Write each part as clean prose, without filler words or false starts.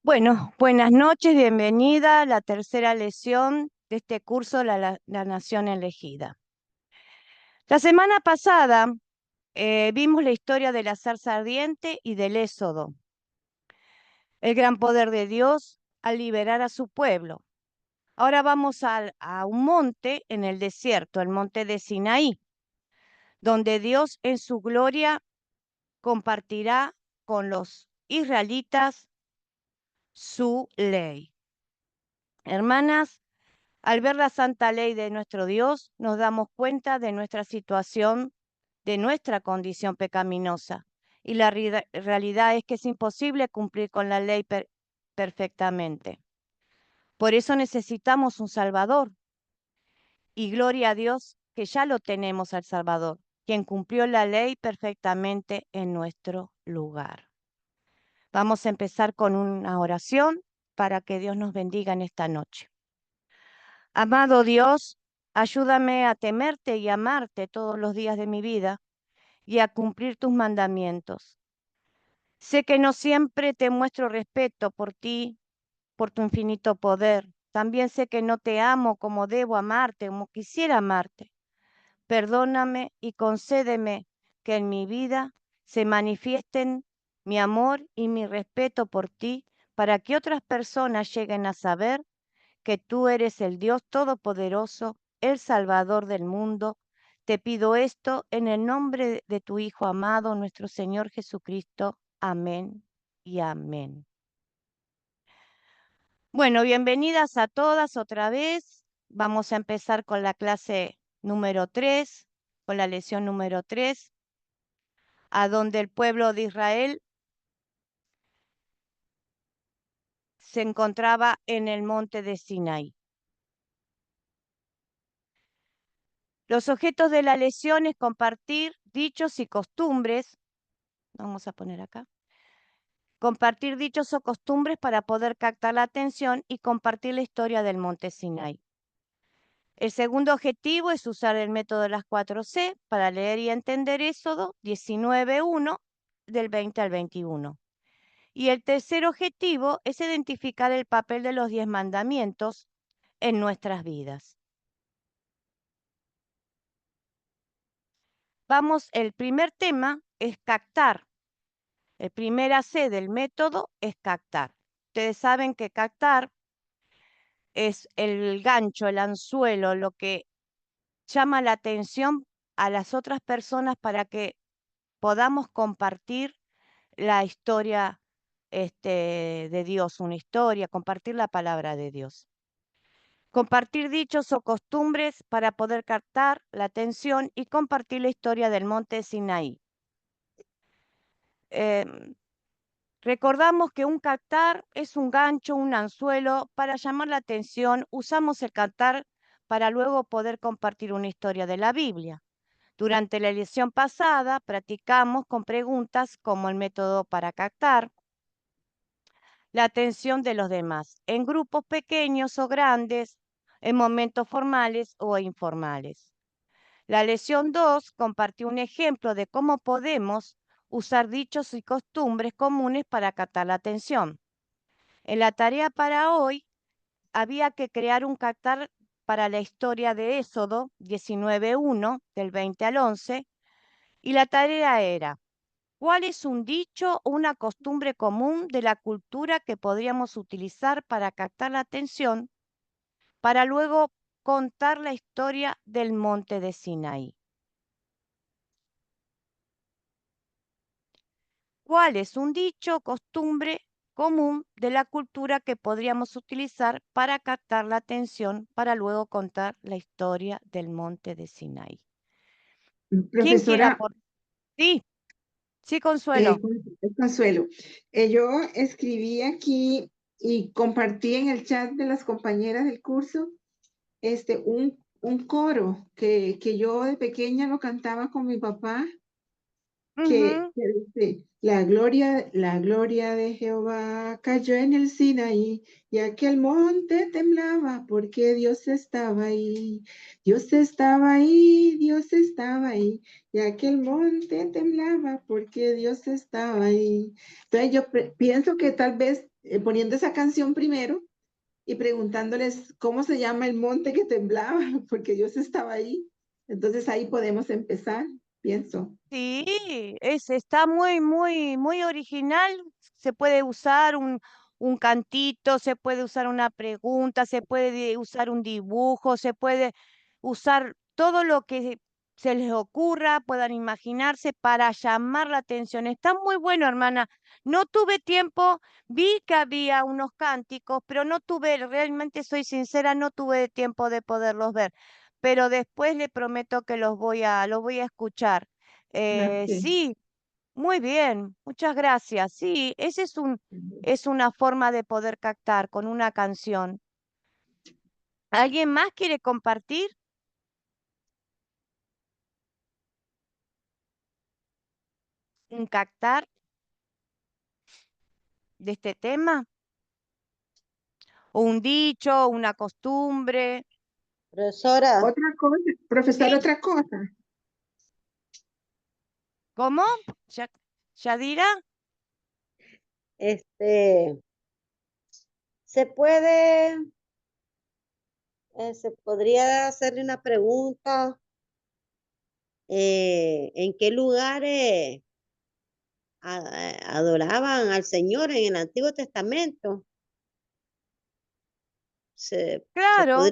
Bueno, buenas noches, bienvenida a la tercera lección de este curso La Nación Elegida. La semana pasada vimos la historia de la zarza ardiente y del Éxodo, el gran poder de Dios al liberar a su pueblo. Ahora vamos a un monte en el desierto, el monte de Sinaí, donde Dios en su gloria compartirá con los israelitas su ley. Hermanas, al ver la santa ley de nuestro Dios, nos damos cuenta de nuestra situación, de nuestra condición pecaminosa. Y la realidad es que es imposible cumplir con la ley perfectamente. Por eso necesitamos un Salvador. Y gloria a Dios que ya lo tenemos al Salvador, quien cumplió la ley perfectamente en nuestro lugar. Vamos a empezar con una oración para que Dios nos bendiga en esta noche. Amado Dios, ayúdame a temerte y amarte todos los días de mi vida y a cumplir tus mandamientos. Sé que no siempre te muestro respeto por ti, por tu infinito poder. También sé que no te amo como debo amarte, como quisiera amarte. Perdóname y concédeme que en mi vida se manifiesten mi amor y mi respeto por ti para que otras personas lleguen a saber que tú eres el Dios Todopoderoso, el Salvador del mundo. Te pido esto en el nombre de tu Hijo amado, nuestro Señor Jesucristo. Amén y amén. Bueno, bienvenidas a todas otra vez. Vamos a empezar con la clase número 3, con la lección número 3, a donde el pueblo de Israel se encontraba en el monte de Sinaí. Los objetos de la lección es compartir dichos y costumbres. Vamos a poner acá. Compartir dichos o costumbres para poder captar la atención y compartir la historia del monte Sinai. El segundo objetivo es usar el método de las 4C para leer y entender Éxodo 19:1 del 20 al 21. Y el tercer objetivo es identificar el papel de los 10 mandamientos en nuestras vidas. Vamos, el primer tema es captar. El primer AC del método es captar. Ustedes saben que captar es el gancho, el anzuelo, lo que llama la atención a las otras personas para que podamos compartir la historia de Dios, una historia, compartir la palabra de Dios. Compartir dichos o costumbres para poder captar la atención y compartir la historia del monte Sinaí. Recordamos que un captar es un gancho, un anzuelo para llamar la atención. Usamos el captar para luego poder compartir una historia de la Biblia. Durante la lección pasada practicamos con preguntas como el método para captar la atención de los demás, en grupos pequeños o grandes, en momentos formales o informales. La lección 2 compartió un ejemplo de cómo podemos usar dichos y costumbres comunes para captar la atención. En la tarea para hoy había que crear un captar para la historia de Éxodo 19:1 del 20 al 11 y la tarea era: ¿cuál es un dicho o una costumbre común de la cultura que podríamos utilizar para captar la atención para luego contar la historia del monte de Sinaí? ¿Cuál es un dicho o costumbre común de la cultura que podríamos utilizar para captar la atención para luego contar la historia del monte de Sinaí? ¿Quién quiere Profesora aportar? Sí, sí, Consuelo. Consuelo, yo escribí aquí y compartí en el chat de las compañeras del curso un coro que yo de pequeña lo cantaba con mi papá, que Ujú. dice, La gloria de Jehová cayó en el Sinaí y aquel monte temblaba porque Dios estaba ahí. Dios estaba ahí, Dios estaba ahí. Y aquel monte temblaba porque Dios estaba ahí. Entonces yo pienso que tal vez poniendo esa canción primero y preguntándoles cómo se llama el monte que temblaba porque Dios estaba ahí. Entonces ahí podemos empezar, pienso. Sí, está muy original. Se puede usar un cantito, se puede usar una pregunta, se puede usar un dibujo, se puede usar todo lo que se les ocurra, puedan imaginarse para llamar la atención. Está muy bueno, hermana. No tuve tiempo, vi que había unos cánticos, pero no tuve, realmente soy sincera, no tuve tiempo de poderlos ver. Pero después le prometo que los voy a escuchar. Ok. Sí, muy bien, muchas gracias. Sí, ese es una forma de poder captar con una canción. ¿Alguien más quiere compartir un captar de este tema? ¿O un dicho, una costumbre? Profesora, Otra cosa, profesor, Sí, otra cosa. ¿cómo? ¿Ya, Yadira? este, se puede, se podría hacerle una pregunta, ¿en qué lugares adoraban al Señor en el Antiguo Testamento? Se Claro,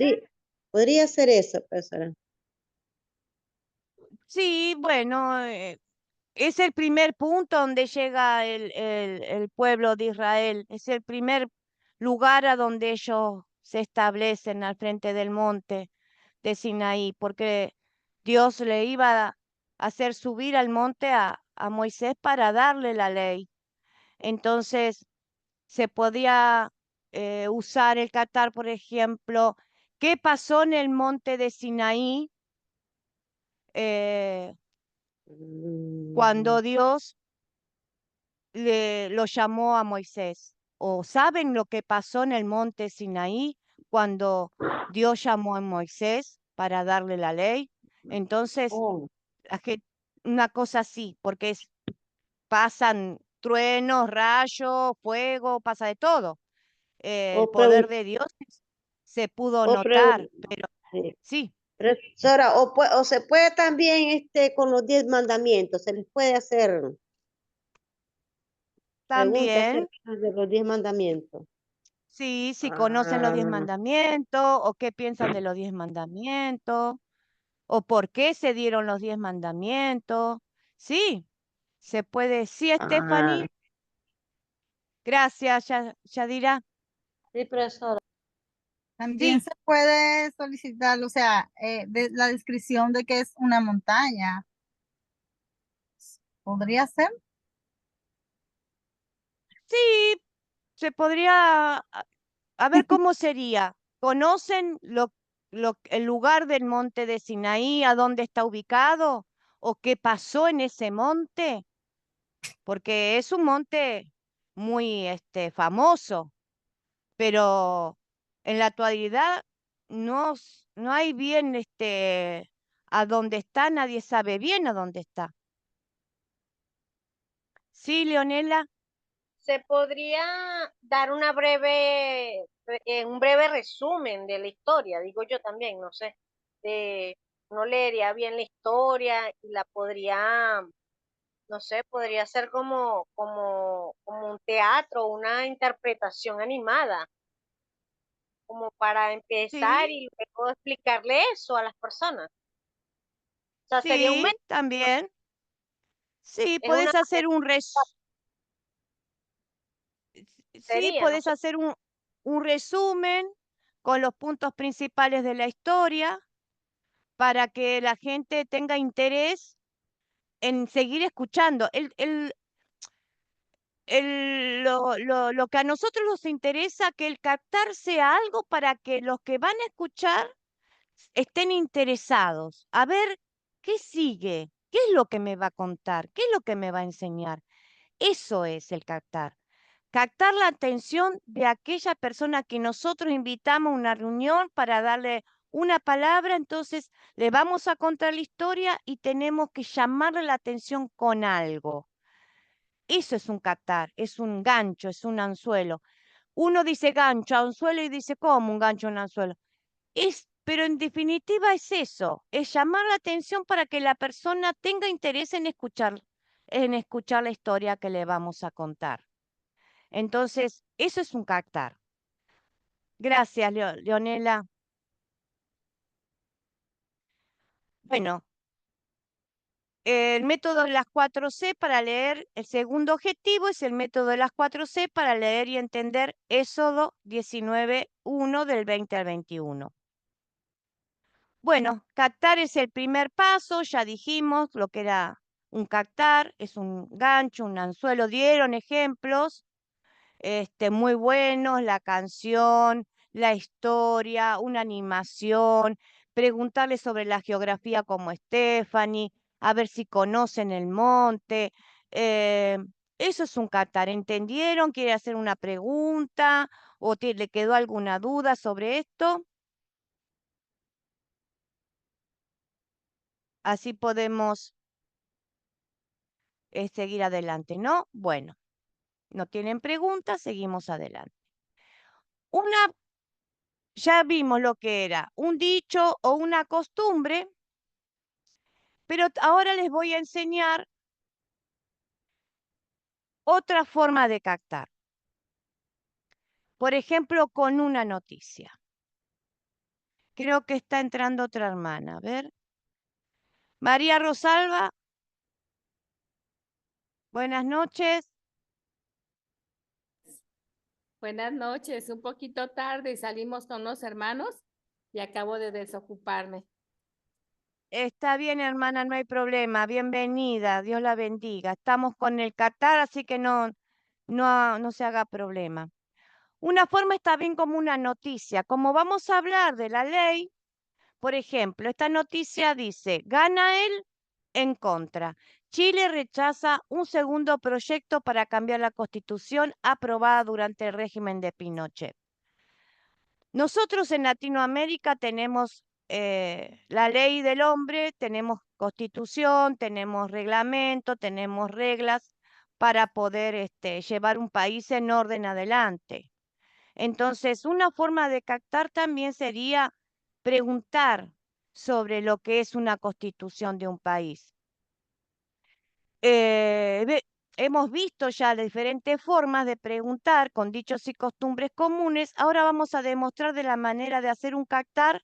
podría hacer eso, profesora. sí, bueno, es el primer punto donde llega el pueblo de Israel. Es el primer lugar a donde ellos se establecen al frente del monte de Sinaí, porque Dios le iba a hacer subir al monte a Moisés para darle la ley. Entonces se podía usar el Qatar, por ejemplo. ¿Qué pasó en el monte de Sinaí eh, Mm, cuando Dios lo llamó a Moisés? ¿O saben lo que pasó en el monte Sinaí cuando Dios llamó a Moisés para darle la ley? Entonces, oh, la una cosa así, porque pasan truenos, rayos, fuego, pasa de todo. El o poder pregun- de Dios se pudo o notar, pregun- pero sí. sí, Profesora, o se puede también con los 10 mandamientos, se les puede hacer preguntas también, acerca de los 10 mandamientos. sí, si conocen los 10 Ah, mandamientos o qué piensan de los 10 mandamientos. ¿O por qué se dieron los 10 mandamientos? Sí, se puede. Sí, ah, Stephanie. Gracias, Yadira. sí, profesora. También Sí, se puede solicitar, o sea, la descripción de qué es una montaña. ¿Podría ser? sí, se podría, a ver cómo sería. ¿Conocen el lugar del monte de Sinaí, a dónde está ubicado? ¿O qué pasó en ese monte? Porque es un monte muy famoso, pero en la actualidad no hay bien a dónde está, nadie sabe bien a dónde está. Sí, Leonela, Se podría dar un breve resumen de la historia, digo yo también, no sé. Uno leería bien la historia y la podría, no sé, podría ser como un teatro, una interpretación animada, como para empezar sí, y luego explicarle eso a las personas. O sea, sería un sí, método, también. Sí, es una puedes hacer sí, sería, no puedes sé. hacer un resumen con los puntos principales de la historia para que la gente tenga interés en seguir escuchando. Lo que a nosotros nos interesa, que el captar sea algo para que los que van a escuchar estén interesados. A ver, ¿qué sigue? ¿Qué es lo que me va a contar? ¿Qué es lo que me va a enseñar? Eso es el captar. Captar la atención de aquella persona que nosotros invitamos a una reunión para darle una palabra, entonces le vamos a contar la historia y tenemos que llamarle la atención con algo. Eso es un captar, es un gancho, es un anzuelo. Uno dice gancho, anzuelo y dice, ¿cómo un gancho, un anzuelo? Pero en definitiva es eso, es llamar la atención para que la persona tenga interés en escuchar la historia que le vamos a contar. Entonces, eso es un captar. Gracias, Leonela. Bueno, el método de las 4C para leer, el segundo objetivo es el método de las 4C para leer y entender Éxodo 19:1 del 20 al 21. Bueno, captar es el primer paso, ya dijimos lo que era un captar, es un gancho, un anzuelo, dieron ejemplos muy buenos, la canción, la historia, una animación, preguntarle sobre la geografía como Stephanie, a ver si conocen el monte. eh, Eso es un captar, ¿entendieron? ¿Quiere hacer una pregunta o le quedó alguna duda sobre esto? Así podemos seguir adelante, ¿no? Bueno, no tienen preguntas, seguimos adelante. Ya vimos lo que era un dicho o una costumbre, pero ahora les voy a enseñar otra forma de captar. Por ejemplo, con una noticia. Creo que está entrando otra hermana. A ver. María Rosalba, buenas noches. Buenas noches, un poquito tarde salimos con los hermanos y acabo de desocuparme. Está bien, hermana, no hay problema. Bienvenida, Dios la bendiga. Estamos con el captar, así que no se haga problema. Una forma está bien como una noticia. Como vamos a hablar de la ley, por ejemplo, esta noticia dice, gana él en contra. Chile rechaza un segundo proyecto para cambiar la Constitución aprobada durante el régimen de Pinochet. Nosotros en Latinoamérica tenemos la ley del hombre, tenemos constitución, tenemos reglamento, tenemos reglas para poder llevar un país en orden adelante. Entonces, una forma de captar también sería preguntar sobre lo que es una constitución de un país. Hemos visto ya diferentes formas de preguntar con dichos y costumbres comunes. Ahora vamos a demostrar de la manera de hacer un captar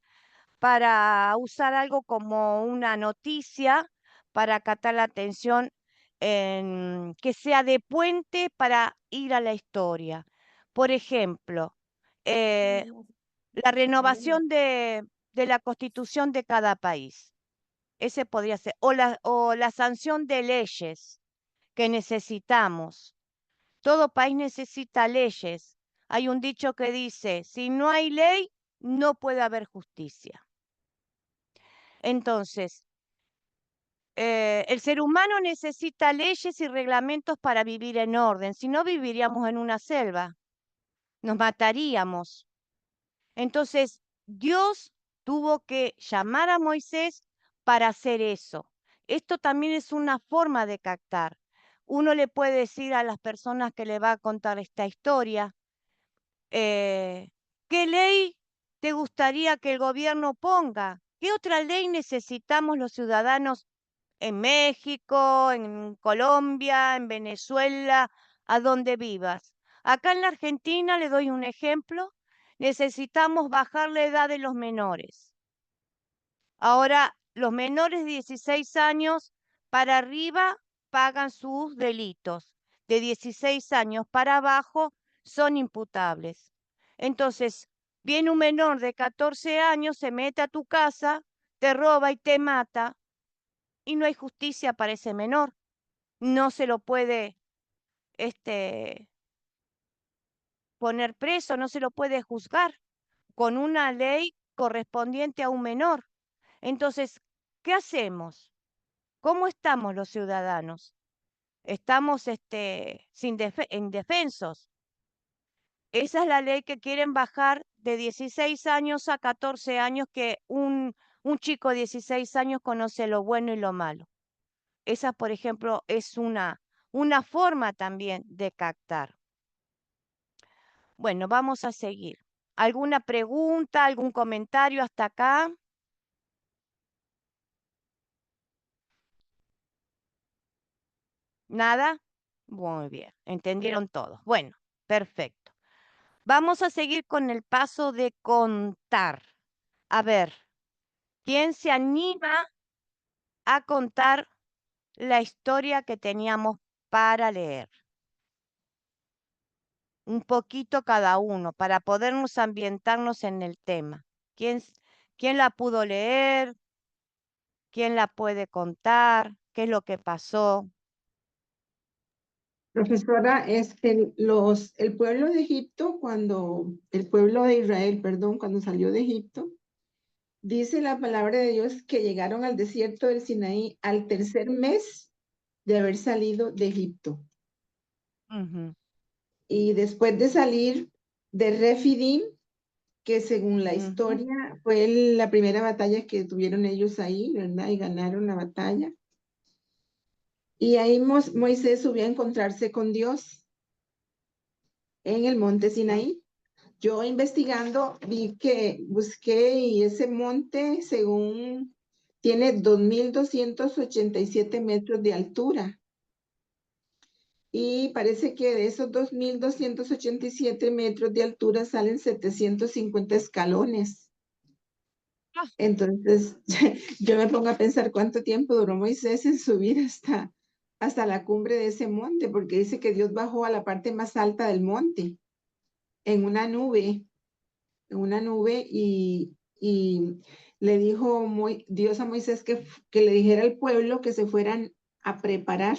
para usar algo como una noticia, para captar la atención, que sea de puente para ir a la historia. Por ejemplo, la renovación de la constitución de cada país. Ese podría ser. O la sanción de leyes que necesitamos. Todo país necesita leyes. Hay un dicho que dice, si no hay ley, no puede haber justicia. Entonces, el ser humano necesita leyes y reglamentos para vivir en orden. Si no, viviríamos en una selva. Nos mataríamos. Entonces, Dios tuvo que llamar a Moisés para hacer eso. Esto también es una forma de captar. Uno le puede decir a las personas que le va a contar esta historia, ¿qué ley te gustaría que el gobierno ponga? ¿Qué otra ley necesitamos los ciudadanos en México, en Colombia, en Venezuela, a donde vivas? Acá en la Argentina, le doy un ejemplo, necesitamos bajar la edad de los menores. Ahora, los menores de 16 años para arriba pagan sus delitos. De 16 años para abajo son imputables. Entonces, viene un menor de 14 años, se mete a tu casa, te roba y te mata, y no hay justicia para ese menor. No se lo puede poner preso, no se lo puede juzgar con una ley correspondiente a un menor. Entonces, ¿qué hacemos? ¿Cómo estamos los ciudadanos? Estamos indefensos. Esa es la ley que quieren bajar de 16 años a 14 años, que un chico de 16 años conoce lo bueno y lo malo. Esa, por ejemplo, es una forma también de captar. Bueno, vamos a seguir. ¿Alguna pregunta, algún comentario hasta acá? ¿Nada? Muy bien, entendieron todos. Bueno, perfecto. Vamos a seguir con el paso de contar. A ver, ¿quién se anima a contar la historia que teníamos para leer? Un poquito cada uno, para podernos ambientarnos en el tema. ¿Quién la pudo leer? ¿Quién la puede contar? ¿Qué es lo que pasó? Profesora, el pueblo de Egipto, el pueblo de Israel, perdón, cuando salió de Egipto, dice la palabra de Dios que llegaron al desierto del Sinaí al tercer mes de haber salido de Egipto. Ujú, Y después de salir de Refidim, que según la ujú. historia fue la primera batalla que tuvieron ellos ahí, ¿verdad? Y ganaron la batalla. Y ahí Moisés subió a encontrarse con Dios en el monte Sinaí. Yo investigando busqué y ese monte, según tiene 2.287 metros de altura. Y parece que de esos 2.287 metros de altura salen 750 escalones. Ah, Entonces, yo me pongo a pensar cuánto tiempo duró Moisés en subir hasta la cumbre de ese monte, porque dice que Dios bajó a la parte más alta del monte en una nube, y le dijo Dios a Moisés que le dijera al pueblo que se fueran a preparar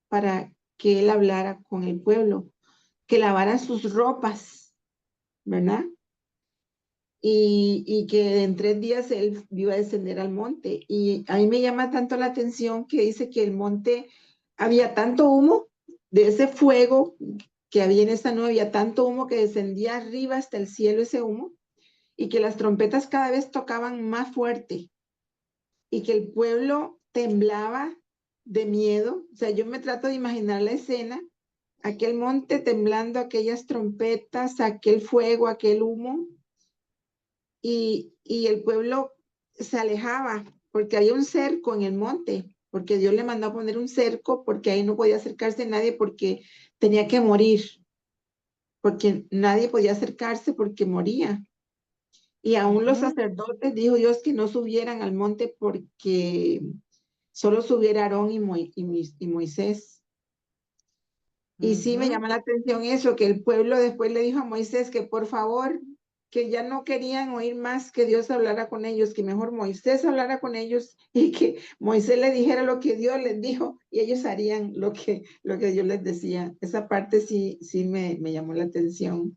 para que él hablara con el pueblo, que lavaran sus ropas, ¿verdad? Y que en 3 días él iba a descender al monte. Y a mí me llama tanto la atención que dice que el monte, había tanto humo de ese fuego que había en esta nube, había tanto humo que descendía arriba hasta el cielo ese humo, y que las trompetas cada vez tocaban más fuerte y que el pueblo temblaba de miedo. O sea, yo me trato de imaginar la escena, aquel monte temblando, aquellas trompetas, aquel fuego, aquel humo, y el pueblo se alejaba porque había un cerco en el monte, porque Dios le mandó a poner un cerco porque ahí no podía acercarse nadie porque tenía que morir, porque nadie podía acercarse porque moría. Y aún los ujú, sacerdotes, dijo Dios, que no subieran al monte porque solo subiera Aarón y Moisés. Y sí me ujú. llama la atención eso, que el pueblo después le dijo a Moisés que por favor, que ya no querían oír más que Dios hablara con ellos, que mejor Moisés hablara con ellos y que Moisés le dijera lo que Dios les dijo y ellos harían lo que Dios les decía. Esa parte sí me llamó la atención.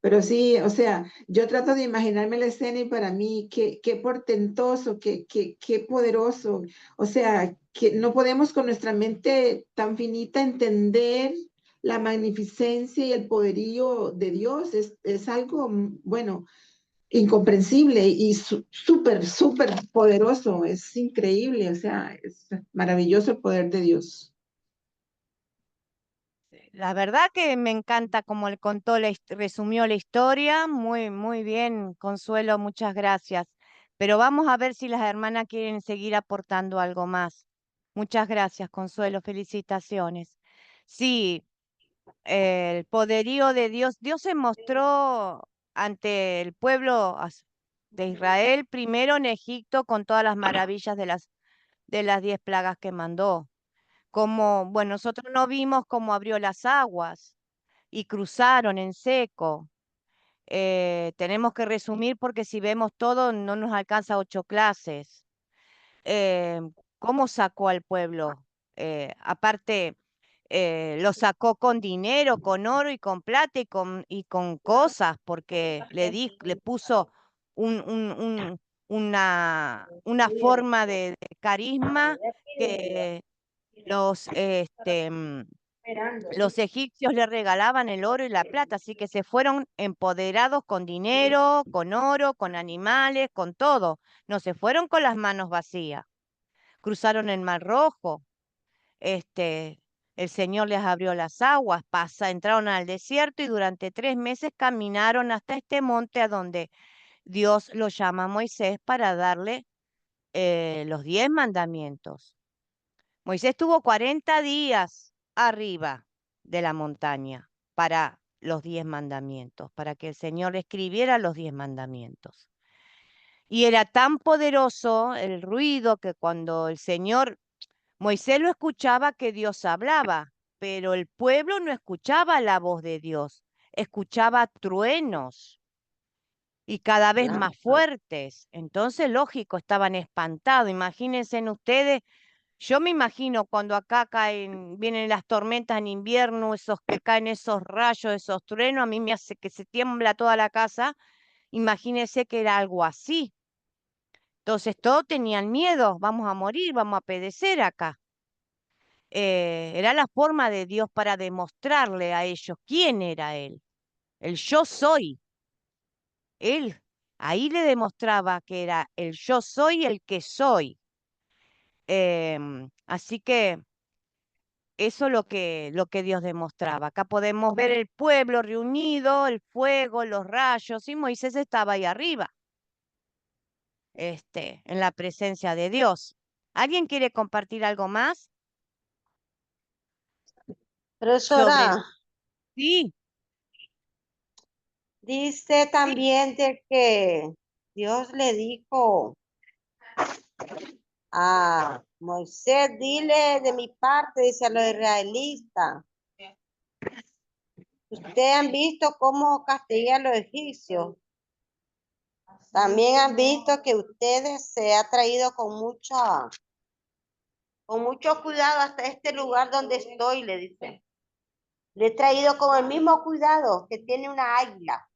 Pero sí, o sea, yo trato de imaginarme la escena y para mí, qué portentoso, qué poderoso. O sea, que no podemos con nuestra mente tan finita entender la magnificencia y el poderío de Dios. Es algo, bueno, incomprensible y súper poderoso. Es increíble, o sea, es maravilloso el poder de Dios. La verdad que me encanta cómo le contó, resumió la historia. Muy, muy bien, Consuelo, muchas gracias. Pero vamos a ver si las hermanas quieren seguir aportando algo más. Muchas gracias, Consuelo, felicitaciones. Sí, el poderío de Dios. Dios se mostró ante el pueblo de Israel, primero en Egipto, con todas las maravillas de las 10 plagas que mandó. Como, bueno, nosotros no vimos cómo abrió las aguas y cruzaron en seco. Tenemos que resumir porque si vemos todo no nos alcanza 8 clases. Eh, ¿Cómo sacó al pueblo? Aparte, lo sacó con dinero, con oro y con plata y con cosas, porque le puso un, un- una forma de carisma que, los, los egipcios le regalaban el oro y la plata, así que se fueron empoderados con dinero, con oro, con animales, con todo. No se fueron con las manos vacías. Cruzaron el Mar Rojo. El Señor les abrió las aguas, entraron al desierto y durante 3 meses caminaron hasta este monte a donde Dios lo llama a Moisés para darle los 10 mandamientos. Moisés tuvo 40 días arriba de la montaña para los 10 mandamientos, para que el Señor le escribiera los 10 mandamientos. Y era tan poderoso el ruido que cuando el Señor, Moisés lo escuchaba que Dios hablaba, pero el pueblo no escuchaba la voz de Dios, escuchaba truenos y cada vez más fuertes. Entonces, lógico, estaban espantados. Imagínense ustedes. Yo me imagino cuando acá vienen las tormentas en invierno, esos que caen esos rayos, esos truenos, a mí me hace que se tiembla toda la casa. Imagínense que era algo así. Entonces todos tenían miedo, vamos a morir, vamos a perecer acá. Era la forma de Dios para demostrarle a ellos quién era Él. El yo soy. Él ahí le demostraba que era el yo soy el que soy. Así que eso es lo que Dios demostraba. Acá podemos ver el pueblo reunido, el fuego, los rayos, y Moisés estaba ahí arriba, en la presencia de Dios. ¿Alguien quiere compartir algo más sobre Profesora, sí? dice Sí. también de que Dios le dijo a Moisés, dile de mi parte, dice a los israelitas, ustedes han visto cómo castiga a los egipcios. También han visto que ustedes se ha traído con mucho cuidado hasta este lugar donde estoy, le dice. Le he traído con el mismo cuidado que tiene una águila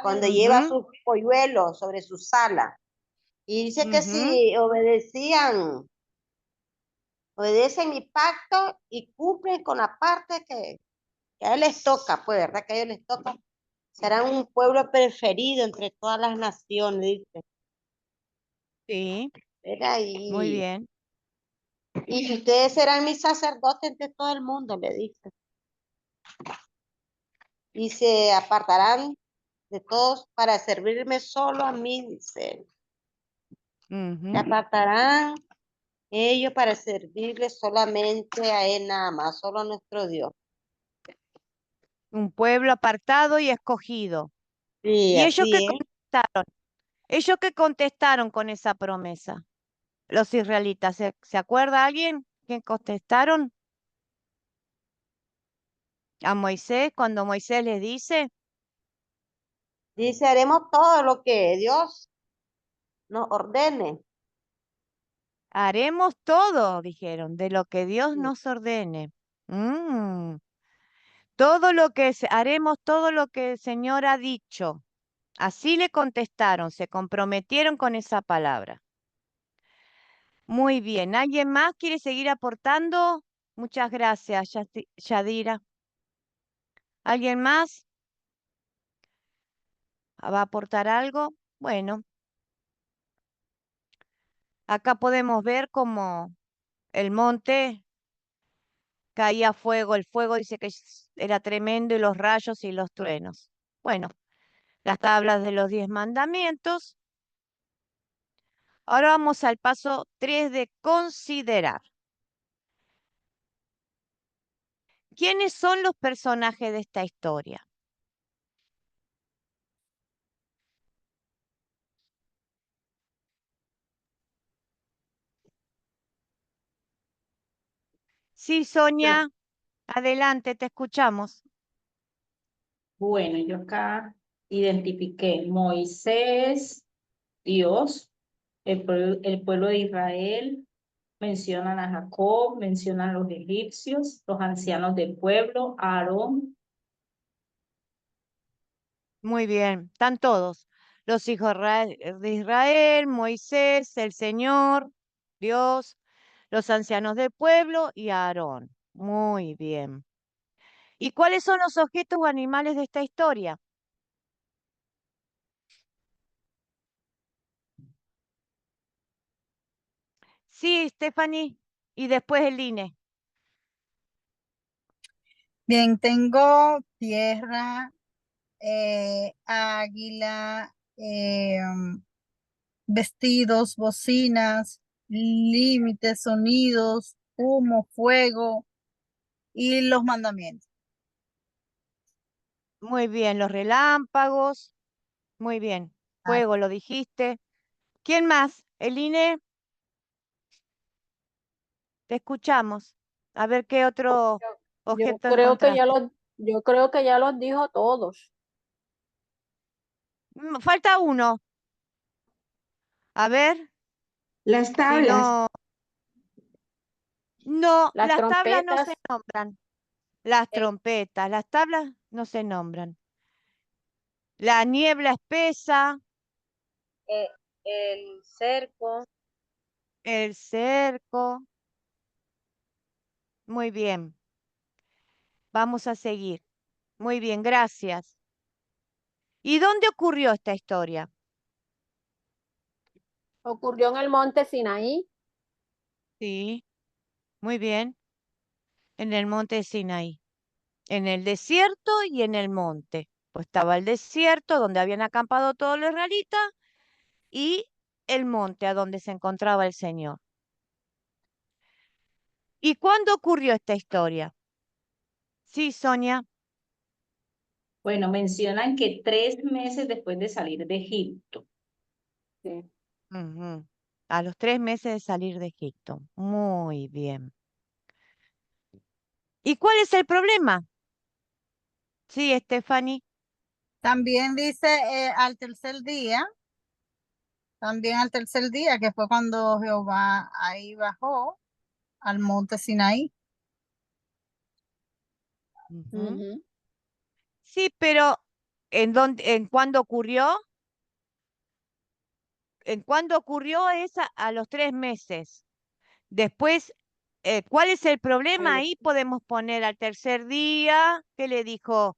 cuando lleva sus polluelos sobre sus alas. Y dice que si obedecen mi pacto y cumplen con la parte que a ellos les toca, pues, ¿verdad? Que a ellos les toca. Serán un pueblo preferido entre todas las naciones, dice. Sí, Era muy y, bien. y ustedes serán mis sacerdotes entre todo el mundo, le dice. Y se apartarán de todos para servirme solo a mí, dice. Se apartarán ellos para servirle solamente a él nada más, solo a nuestro Dios. Un pueblo apartado y escogido. Sí, ¿Y ellos qué así es. contestaron? ¿Ellos qué contestaron con esa promesa? Los israelitas, ¿se acuerda alguien qué contestaron a Moisés cuando Moisés les dice? Dice, haremos todo lo que Dios nos ordene. Haremos todo, dijeron, de lo que Dios nos ordene. Todo lo que haremos todo lo que el Señor ha dicho. Así le contestaron, se comprometieron con esa palabra. Muy bien, ¿alguien más quiere seguir aportando? Muchas gracias, Yadira. ¿Alguien más va a aportar algo? Bueno, acá podemos ver cómo el monte caía fuego, el fuego dice que era tremendo y los rayos y los truenos. Bueno, las tablas de los 10 mandamientos. Ahora vamos al paso 3 de considerar. ¿Quiénes son los personajes de esta historia? Sí, Sonia, adelante, te escuchamos. Bueno, yo acá identifiqué Moisés, Dios, el pueblo de Israel, mencionan a Jacob, mencionan los egipcios, los ancianos del pueblo, Aarón. Muy bien, están todos. Los hijos de Israel, Moisés, el Señor, Dios, los ancianos del pueblo y a Aarón. Muy bien. ¿Y cuáles son los objetos o animales de esta historia? Sí, Stephanie, y después el INE. Bien, tengo tierra, águila, vestidos, bocinas, límites, sonidos, humo, fuego y los mandamientos. Muy bien, los relámpagos. Muy bien. Ah, Fuego, lo dijiste. ¿Quién más? El INE, te escuchamos. A ver qué otro Yo objeto creo que encontraste. yo creo que ya los dijo todos. Falta uno. A ver, Las si tablas. no. No, Las las tablas no se trompetas, nombran. Las el, trompetas, las tablas no se nombran. La niebla espesa, eh, el cerco, el cerco. Muy bien. Vamos a seguir. Muy bien, gracias. ¿Y dónde ocurrió esta historia? ocurrió en el monte Sinaí. Sí, muy bien. En el monte Sinaí. En el desierto y en el monte. Pues estaba el desierto donde habían acampado todos los israelitas y el monte a donde se encontraba el Señor. ¿Y cuándo ocurrió esta historia? Sí, Sonia. Bueno, mencionan que 3 meses después de salir de Egipto. Sí. Ujú. A los 3 meses de salir de Egipto. Muy bien. ¿Y cuál es el problema? Sí, Stephanie. también dice también al tercer día, que fue cuando Jehová ahí bajó al monte Sinaí. Ujú. Ujú. Sí, pero ¿en cuándo ocurrió? ¿En cuándo ocurrió esa? A los 3 meses. Después, ¿cuál es el problema? Ahí. Ahí podemos poner al tercer día, ¿qué le dijo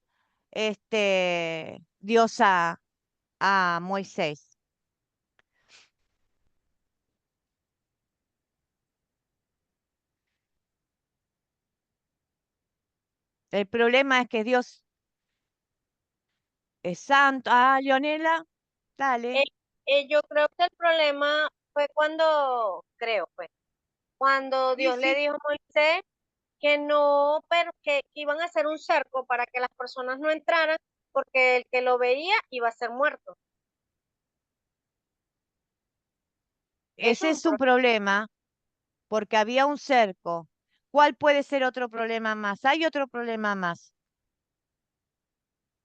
Dios a Moisés? El problema es que Dios es santo. Ah, Leonela, Eh, dale. yo creo que el problema fue creo, pues, cuando Sí, Dios le sí. dijo a Moisés que no, pero que iban a hacer un cerco para que las personas no entraran, porque el que lo veía iba a ser muerto. Eso Ese es un es un problema. problema porque había un cerco. ¿Cuál puede ser otro problema más? Hay otro problema más.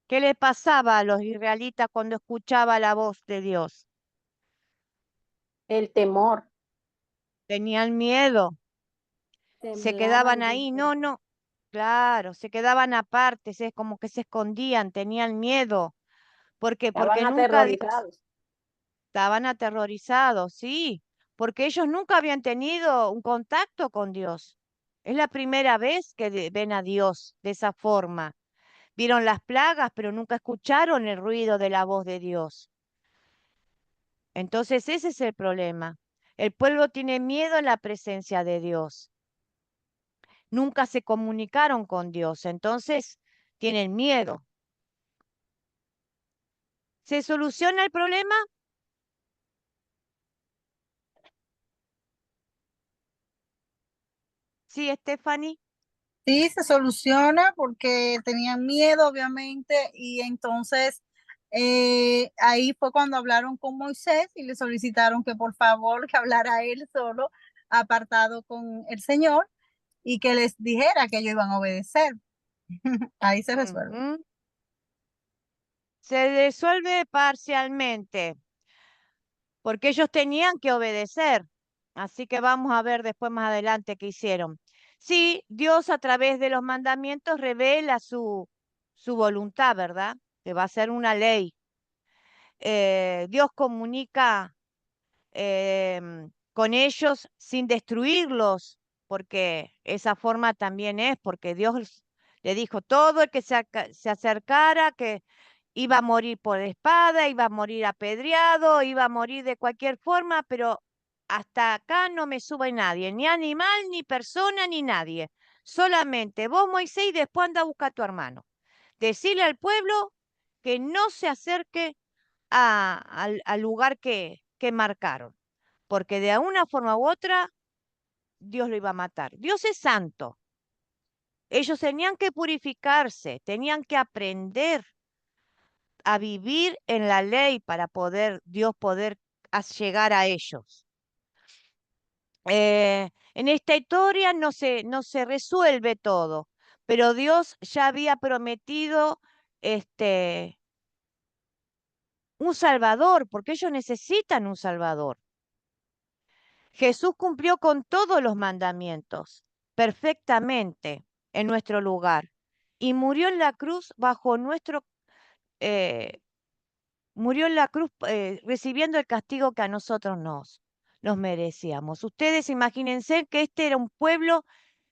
¿Qué le pasaba a los israelitas cuando escuchaba la voz de Dios? El temor. Tenían miedo, se quedaban Temblaban ahí. dentro. No, no, claro, se quedaban aparte, es como que se escondían, tenían miedo. ¿Por qué? Estaban Porque nunca Dios, aterrorizados. estaban aterrorizados, sí, porque ellos nunca habían tenido un contacto con Dios. Es la primera vez que ven a Dios de esa forma. Vieron las plagas, pero nunca escucharon el ruido de la voz de Dios. Entonces ese es el problema. El pueblo tiene miedo en la presencia de Dios. Nunca se comunicaron con Dios, entonces tienen miedo. ¿Se soluciona el problema? Sí, Stephanie. Sí, se soluciona porque tenían miedo, obviamente, y entonces ahí fue cuando hablaron con Moisés y le solicitaron que por favor que hablara él solo, apartado con el Señor, y que les dijera que ellos iban a obedecer. Ahí se resuelve. Ujú. Se resuelve parcialmente, porque ellos tenían que obedecer. Así que vamos a ver después más adelante qué hicieron. Sí, Dios a través de los mandamientos revela su voluntad, ¿verdad? Que va a ser una ley. Dios comunica con ellos sin destruirlos, porque esa forma también es, porque Dios le dijo todo el que se acercara, que iba a morir por espada, iba a morir apedreado, iba a morir de cualquier forma, pero hasta acá no me sube nadie, ni animal, ni persona, ni nadie. Solamente vos, Moisés, y después anda a buscar a tu hermano. Decirle al pueblo que no se acerque al lugar que marcaron, porque de una forma u otra Dios lo iba a matar. Dios es santo. Ellos tenían que purificarse, tenían que aprender a vivir en la ley para Dios poder llegar a ellos. En esta historia no se resuelve todo, pero Dios ya había prometido un Salvador, porque ellos necesitan un Salvador. Jesús cumplió con todos los mandamientos perfectamente en nuestro lugar y murió en la cruz bajo eh, murió en la cruz recibiendo el castigo que a nosotros nos merecíamos. Ustedes imagínense que este era un pueblo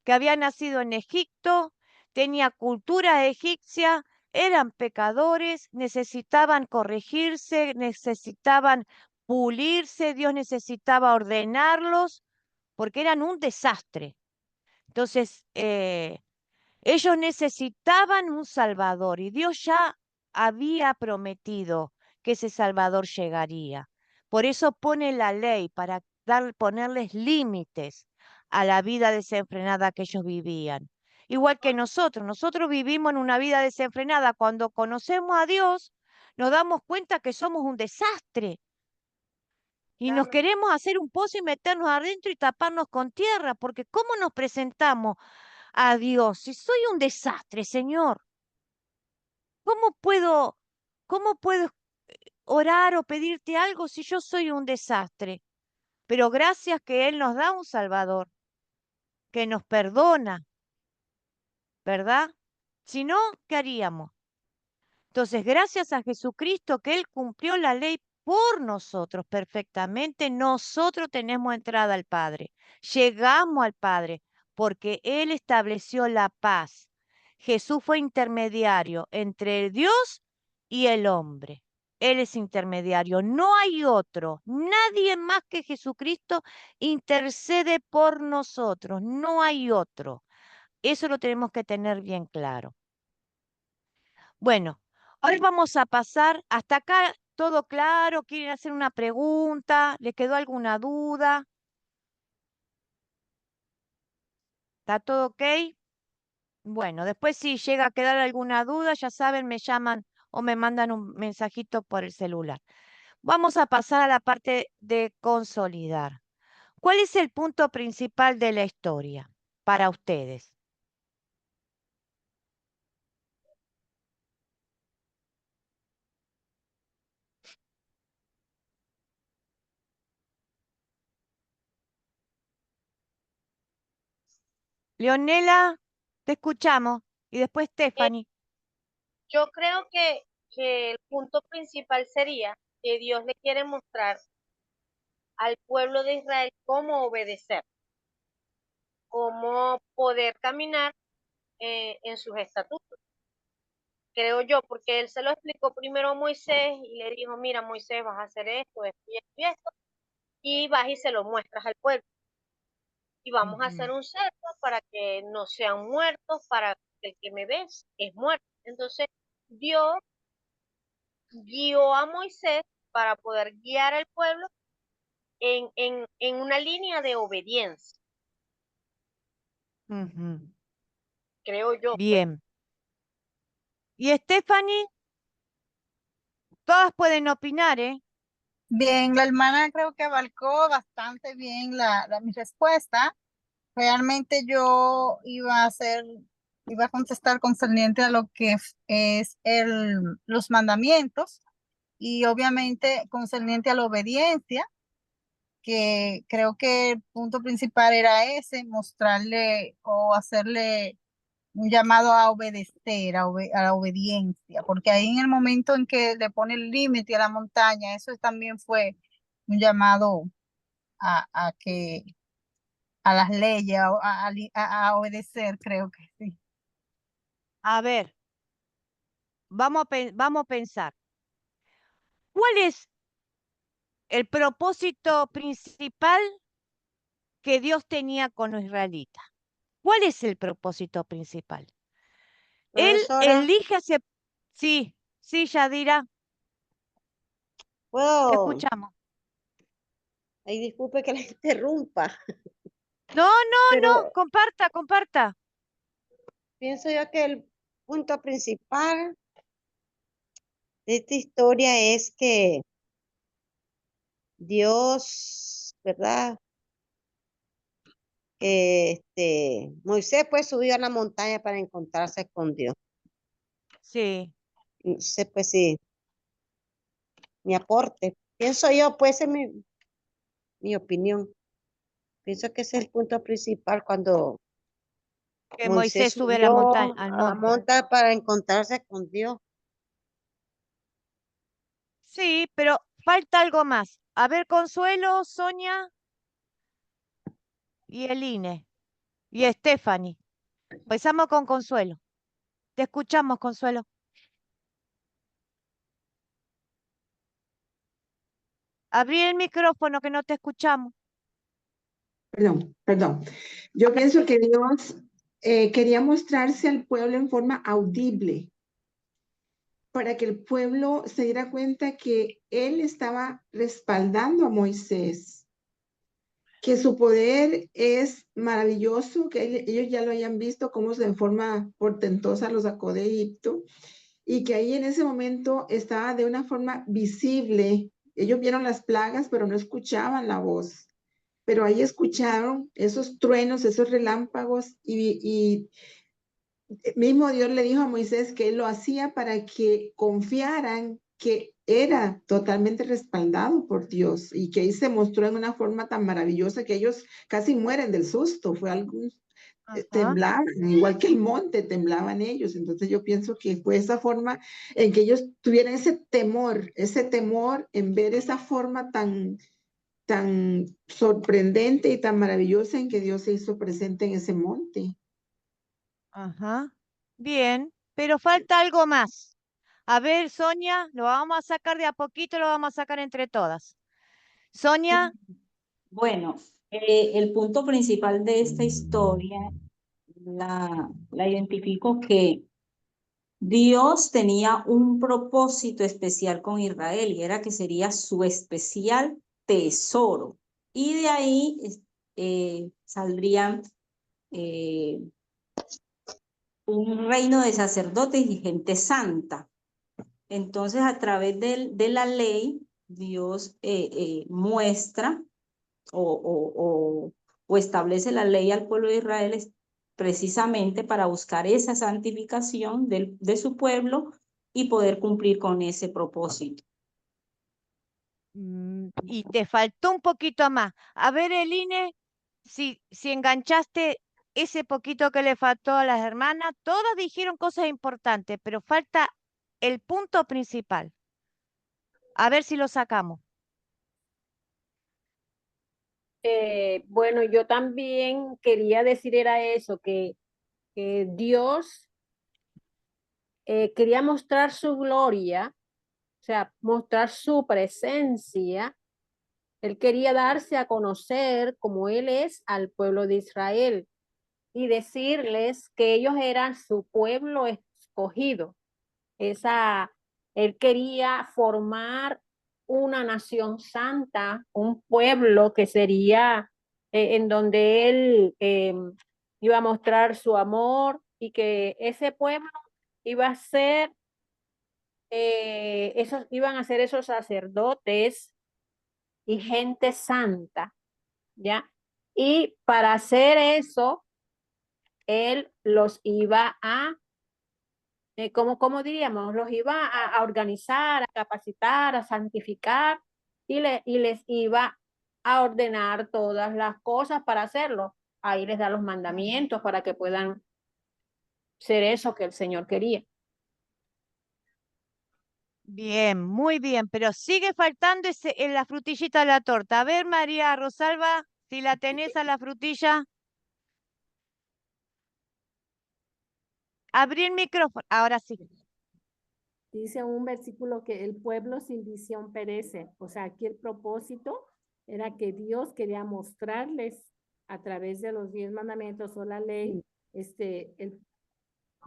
que había nacido en Egipto, tenía cultura egipcia, eran pecadores, necesitaban corregirse, necesitaban pulirse, Dios necesitaba ordenarlos porque eran un desastre. Entonces, ellos necesitaban un Salvador y Dios ya había prometido que ese Salvador llegaría. Por eso pone la ley para ponerles límites a la vida desenfrenada que ellos vivían. Igual que nosotros vivimos en una vida desenfrenada. Cuando conocemos a Dios, nos damos cuenta que somos un desastre y nos queremos hacer un pozo y meternos adentro y taparnos con tierra, porque ¿cómo nos presentamos a Dios si soy un desastre, Señor? ¿Cómo puedo, cómo puedo orar o pedirte algo si yo soy un desastre? Pero gracias que Él nos da un Salvador, que nos perdona, ¿verdad? Si no, ¿qué haríamos? Entonces, gracias a Jesucristo que Él cumplió la ley por nosotros perfectamente, nosotros tenemos entrada al Padre. Llegamos al Padre porque Él estableció la paz. Jesús fue intermediario entre Dios y el hombre. Él es intermediario, no hay otro. Nadie más que Jesucristo intercede por nosotros, no hay otro. Eso lo tenemos que tener bien claro. Bueno, ahora vamos a pasar, hasta acá todo claro, ¿quieren hacer una pregunta? ¿Les quedó alguna duda? ¿Está todo ok? Bueno, después si llega a quedar alguna duda, ya saben, me llaman o me mandan un mensajito por el celular. Vamos a pasar a la parte de consolidar. ¿Cuál es el punto principal de la historia para ustedes? Leonela, te escuchamos. Y después Stephanie. Yo creo que el punto principal sería que Dios le quiere mostrar al pueblo de Israel cómo obedecer, cómo poder caminar en sus estatutos. Creo yo, porque él se lo explicó primero a Moisés y le dijo, mira, Moisés, vas a hacer esto, esto y esto y esto, y vas y se lo muestras al pueblo. Y vamos a hacer un cerco para que no sean muertos, para que el que me ves es muerto. Entonces, Dios guió a Moisés para poder guiar al pueblo en una línea de obediencia, Ujú. creo yo. Pues. Bien. ¿Y Stephanie? Todas pueden opinar, ¿eh? Bien, la hermana creo que abarcó bastante bien mi respuesta. Realmente yo iba a contestar concerniente a lo que es los mandamientos y obviamente concerniente a la obediencia, que creo que el punto principal era ese, mostrarle o hacerle un llamado a obedecer, a la obediencia, porque ahí en el momento en que le pone el límite a la montaña, eso también fue un llamado a las leyes, a obedecer, creo que sí. A ver, vamos a pensar. ¿Cuál es el propósito principal que Dios tenía con los israelitas? ¿Cuál es el propósito principal? Él Profesora, elige hacer... Sí, sí, Yadira, te puedo, escuchamos. ay, disculpe que la interrumpa, No, no, pero comparta. pienso yo que el punto principal de esta historia es que Dios, ¿verdad? Moisés pues subió a la montaña para encontrarse con Dios. Sí, No sé pues si mi aporte. Pienso yo, pues, en mi opinión. Pienso que ese es el punto principal cuando que Moisés Moisés sube a la montaña, subió al a la monte. montaña para encontrarse con Dios. Sí, pero falta algo más. A ver, Consuelo, Sonia y Eline y Stephanie. Empezamos con Consuelo. Te escuchamos, Consuelo. Abrí el micrófono que no te escuchamos. Perdón. Yo pienso que Dios quería mostrarse al pueblo en forma audible, para que el pueblo se diera cuenta que él estaba respaldando a Moisés, que su poder es maravilloso, que ellos ya lo hayan visto cómo de forma portentosa lo sacó de Egipto, y que ahí en ese momento estaba de una forma visible. Ellos vieron las plagas, pero no escuchaban la voz. Pero ahí escucharon esos truenos, esos relámpagos, y mismo Dios le dijo a Moisés que él lo hacía para que confiaran que era totalmente respaldado por Dios, y que ahí se mostró en una forma tan maravillosa que ellos casi mueren del susto. Fue algo, Ajá. temblaban, igual que el monte, temblaban ellos. Entonces yo pienso que fue esa forma en que ellos tuvieran ese temor en ver esa forma tan sorprendente y tan maravillosa en que Dios se hizo presente en ese monte. Ajá. Bien, pero falta algo más. A ver, Sonia, lo vamos a sacar de a poquito, lo vamos a sacar entre todas. Sonia, Bueno, el punto principal de esta historia la identifico que Dios tenía un propósito especial con Israel y era que sería su especial tesoro. Y de ahí saldrían eh, un reino de sacerdotes y gente santa. Entonces, a través de la ley, Dios muestra o establece la ley al pueblo de Israel precisamente para buscar esa santificación de su pueblo y poder cumplir con ese propósito. y te faltó un poquito más. A ver, Eline, si enganchaste ese poquito que le faltó a las hermanas, todas dijeron cosas importantes, pero falta el punto principal. A ver si lo sacamos. Bueno, yo también quería decir era eso, que Dios quería mostrar su gloria, o sea, mostrar su presencia. Él quería darse a conocer como Él es al pueblo de Israel y decirles que ellos eran su pueblo escogido. Él quería formar una nación santa, un pueblo que sería en donde Él iba a mostrar su amor y que ese pueblo iba a ser, iban a ser esos sacerdotes y gente santa, ¿ya? Y para hacer eso, él los iba a, ¿cómo diríamos? Los iba a organizar, a capacitar, a santificar y les iba a ordenar todas las cosas para hacerlo. Ahí les da los mandamientos para que puedan ser eso que el Señor quería. Bien, muy bien, pero sigue faltando en la frutillita de la torta. A ver, María Rosalba, si la tenés a la frutilla. Abrí el micrófono. Ahora sí. Dice un versículo que el pueblo sin visión perece. O sea, aquí el propósito era que Dios quería mostrarles a través de los 10 mandamientos o la ley,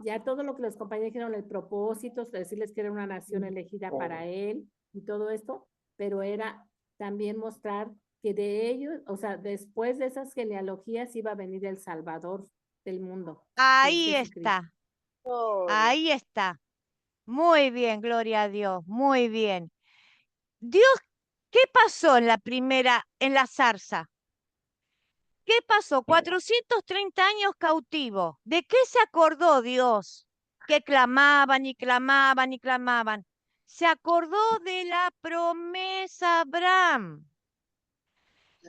ya todo lo que los compañeros dijeron, el propósito, decirles que era una nación elegida para él y todo esto, pero era también mostrar que de ellos, o sea, después de esas genealogías iba a venir el Salvador del mundo. Ahí Jesucristo. está. Ahí está. Muy bien, gloria a Dios. Muy bien. Dios, ¿qué pasó en la zarza? ¿Qué pasó? 430 años cautivo. ¿De qué se acordó Dios? Que clamaban y clamaban y clamaban. Se acordó de la promesa a Abraham.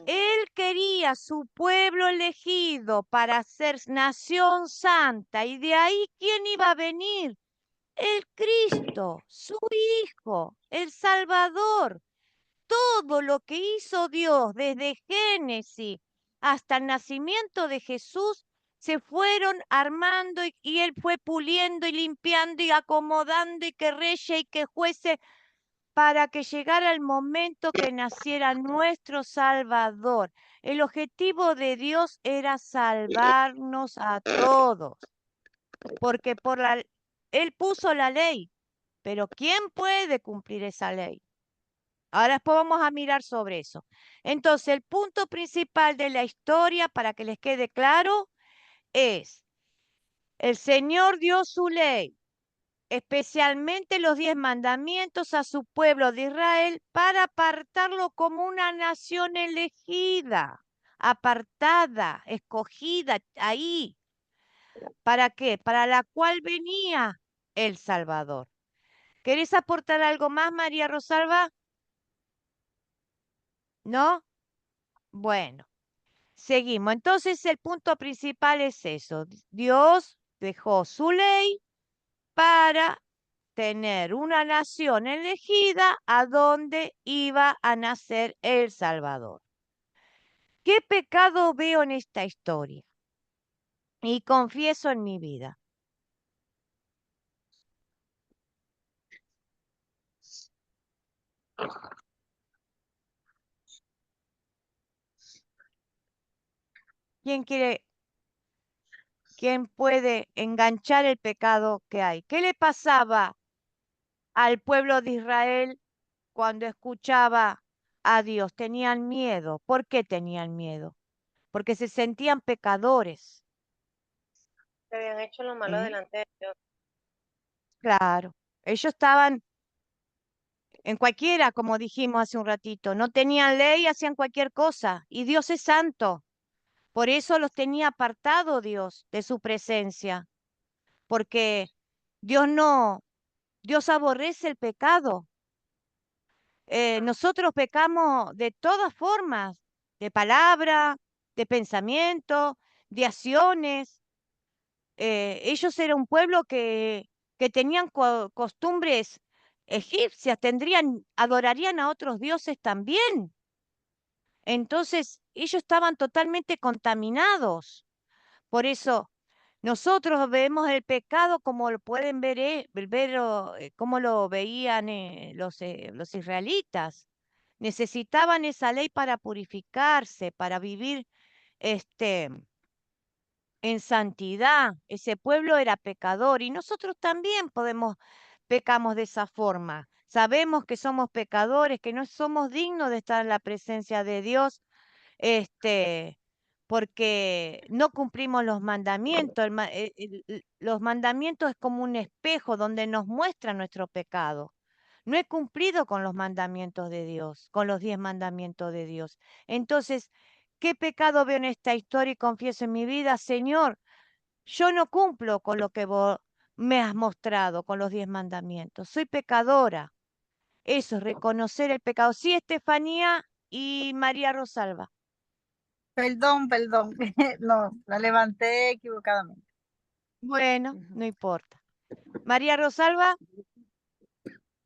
Él quería su pueblo elegido para ser nación santa. Y de ahí, ¿quién iba a venir? El Cristo, su Hijo, el Salvador. Todo lo que hizo Dios desde Génesis hasta el nacimiento de Jesús se fueron armando y Él fue puliendo y limpiando y acomodando y que reye y que juece para que llegara el momento que naciera nuestro Salvador. El objetivo de Dios era salvarnos a todos, porque Él puso la ley, pero ¿quién puede cumplir esa ley? Ahora después vamos a mirar sobre eso. Entonces, el punto principal de la historia, para que les quede claro, es el Señor dio su ley, especialmente los 10 mandamientos a su pueblo de Israel para apartarlo como una nación elegida, apartada, escogida ahí. ¿Para qué? Para la cual venía el Salvador. ¿Querés aportar algo más, María Rosalba? ¿No? Bueno, seguimos. Entonces el punto principal es eso. Dios dejó su ley para tener una nación elegida a donde iba a nacer el Salvador. ¿Qué pecado veo en esta historia? Y confieso en mi vida. ¿Quién puede enganchar el pecado que hay? ¿Qué le pasaba al pueblo de Israel cuando escuchaba a Dios? Tenían miedo. ¿Por qué tenían miedo? Porque se sentían pecadores. Que habían hecho lo malo delante de Dios. Claro, ellos estaban en cualquiera, como dijimos hace un ratito, no tenían ley, hacían cualquier cosa, y Dios es santo. Por eso los tenía apartado Dios de su presencia, porque Dios no, Dios aborrece el pecado. Nosotros pecamos de todas formas, de palabra, de pensamiento, de acciones. Ellos eran un pueblo que tenían costumbres egipcias, adorarían a otros dioses también. Entonces, ellos estaban totalmente contaminados. Por eso, nosotros vemos el pecado como lo pueden ver, como lo veían los israelitas. Necesitaban esa ley para purificarse, para vivir en santidad. Ese pueblo era pecador y nosotros también pecamos de esa forma. Sabemos que somos pecadores, que no somos dignos de estar en la presencia de Dios, porque no cumplimos los mandamientos. Los mandamientos es como un espejo donde nos muestra nuestro pecado. No he cumplido con los mandamientos de Dios, con los 10 mandamientos de Dios. Entonces, ¿qué pecado veo en esta historia y confieso en mi vida? Señor, yo no cumplo con lo que vos me has mostrado, con los 10 mandamientos. Soy pecadora. Eso es reconocer el pecado. Sí, Estefanía y María Rosalba. Perdón, no, la levanté equivocadamente. Bueno, no importa. María Rosalba.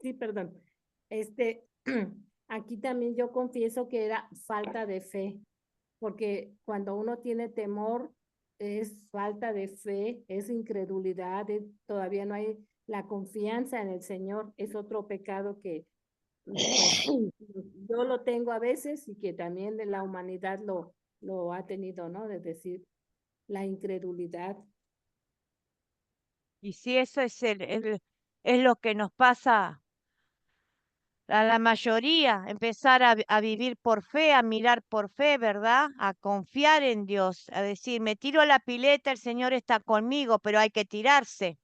Sí, perdón. Aquí también yo confieso que era falta de fe, porque cuando uno tiene temor es falta de fe, es incredulidad, todavía no hay la confianza en el Señor, es otro pecado que pues yo lo tengo a veces y que también de la humanidad lo ha tenido, ¿no? De decir, la incredulidad. Y si eso es lo que nos pasa a la mayoría, empezar a vivir por fe, a mirar por fe, ¿verdad? A confiar en Dios, a decir, me tiro a la pileta, el Señor está conmigo, pero hay que tirarse.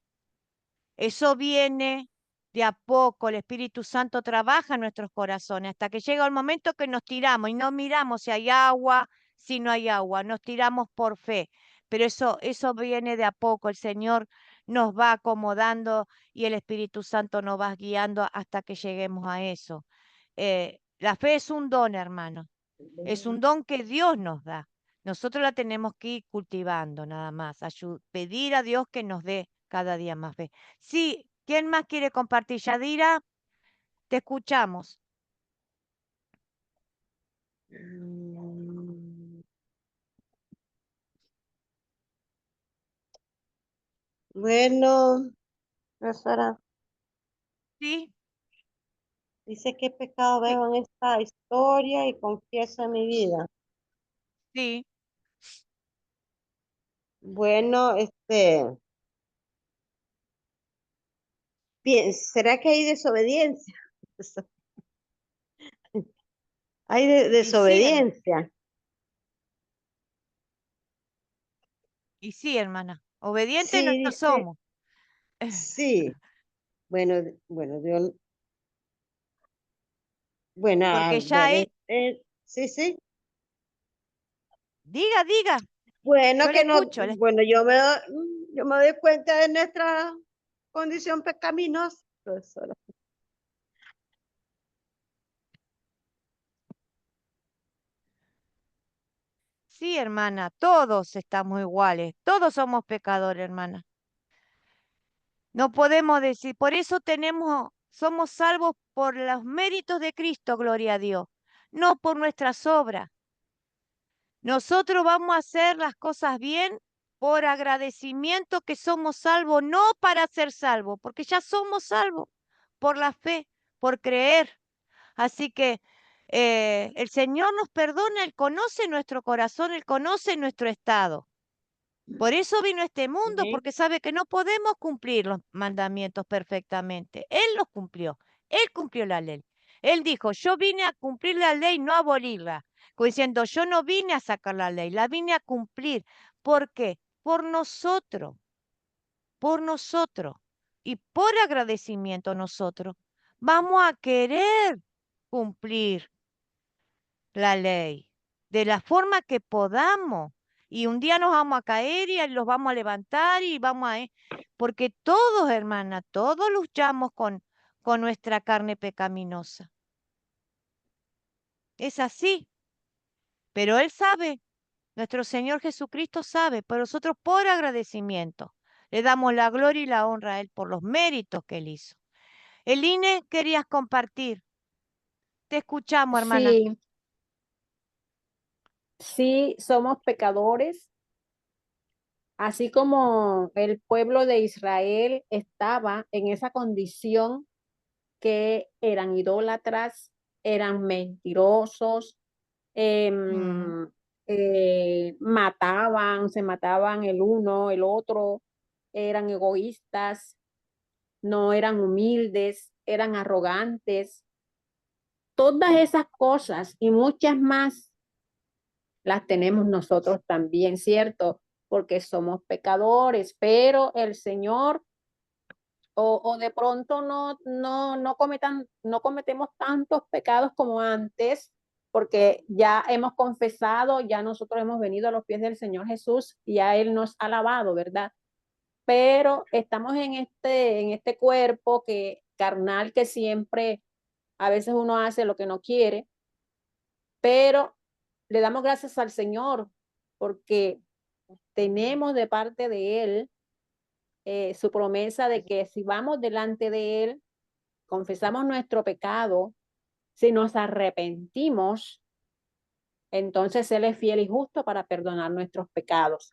Eso viene de a poco, el Espíritu Santo trabaja en nuestros corazones hasta que llega el momento que nos tiramos y no miramos si hay agua, si no hay agua, nos tiramos por fe. Pero eso viene de a poco, el Señor nos va acomodando y el Espíritu Santo nos va guiando hasta que lleguemos a eso. La fe es un don, hermano, es un don que Dios nos da. Nosotros la tenemos que ir cultivando nada más, pedir a Dios que nos dé cada día más fe. Sí, ¿quién más quiere compartir? Yadira, te escuchamos. Bueno, profesora, Sí, dice qué pecado sí, veo en esta historia y confieso en mi vida. sí. Bueno, bien, ¿será que hay desobediencia? Hay Y sí, desobediencia. y sí, hermana. Obedientes Sí, no dice, somos. sí. Bueno, bueno, Dios, bueno, a Porque ya ver, es, sí, sí. diga, Bueno, yo le que no, escucho. bueno, yo me doy cuenta de nuestra condición pecaminosa, profesora. Sí, hermana, todos estamos iguales, todos somos pecadores, hermana. No podemos decir, por eso somos salvos por los méritos de Cristo, gloria a Dios, no por nuestras obras. Nosotros vamos a hacer las cosas bien por agradecimiento que somos salvos, no para ser salvos, porque ya somos salvos por la fe, por creer. Así que el Señor nos perdona, Él conoce nuestro corazón, Él conoce nuestro estado. Por eso vino a este mundo, Sí. porque sabe que no podemos cumplir los mandamientos perfectamente. Él los cumplió, Él cumplió la ley. Él dijo, yo vine a cumplir la ley, no a abolirla. Como diciendo, yo no vine a sacar la ley, la vine a cumplir. ¿Por qué? Por nosotros. Y por agradecimiento nosotros vamos a querer cumplir la ley de la forma que podamos. Y un día nos vamos a caer y los vamos a levantar y vamos a... Porque todos, hermana, todos luchamos con nuestra carne pecaminosa. Es así. Pero Él sabe, nuestro Señor Jesucristo sabe, pero nosotros por agradecimiento le damos la gloria y la honra a Él por los méritos que Él hizo. Eline, querías compartir. Te escuchamos, hermana. Sí, sí, somos pecadores, así como el pueblo de Israel estaba en esa condición que eran idólatras, eran mentirosos, Mm, se mataban el uno, el otro, eran egoístas, no eran humildes, eran arrogantes. Todas esas cosas y muchas más las tenemos nosotros también, ¿cierto? Porque somos pecadores, pero el Señor o de pronto no cometemos tantos pecados como antes, porque ya hemos confesado, ya nosotros hemos venido a los pies del Señor Jesús y a Él nos ha lavado, ¿verdad? Pero estamos en este cuerpo que carnal que siempre a veces uno hace lo que no quiere, pero le damos gracias al Señor porque tenemos de parte de Él su promesa de que si vamos delante de Él, confesamos nuestro pecado, si nos arrepentimos, entonces Él es fiel y justo para perdonar nuestros pecados.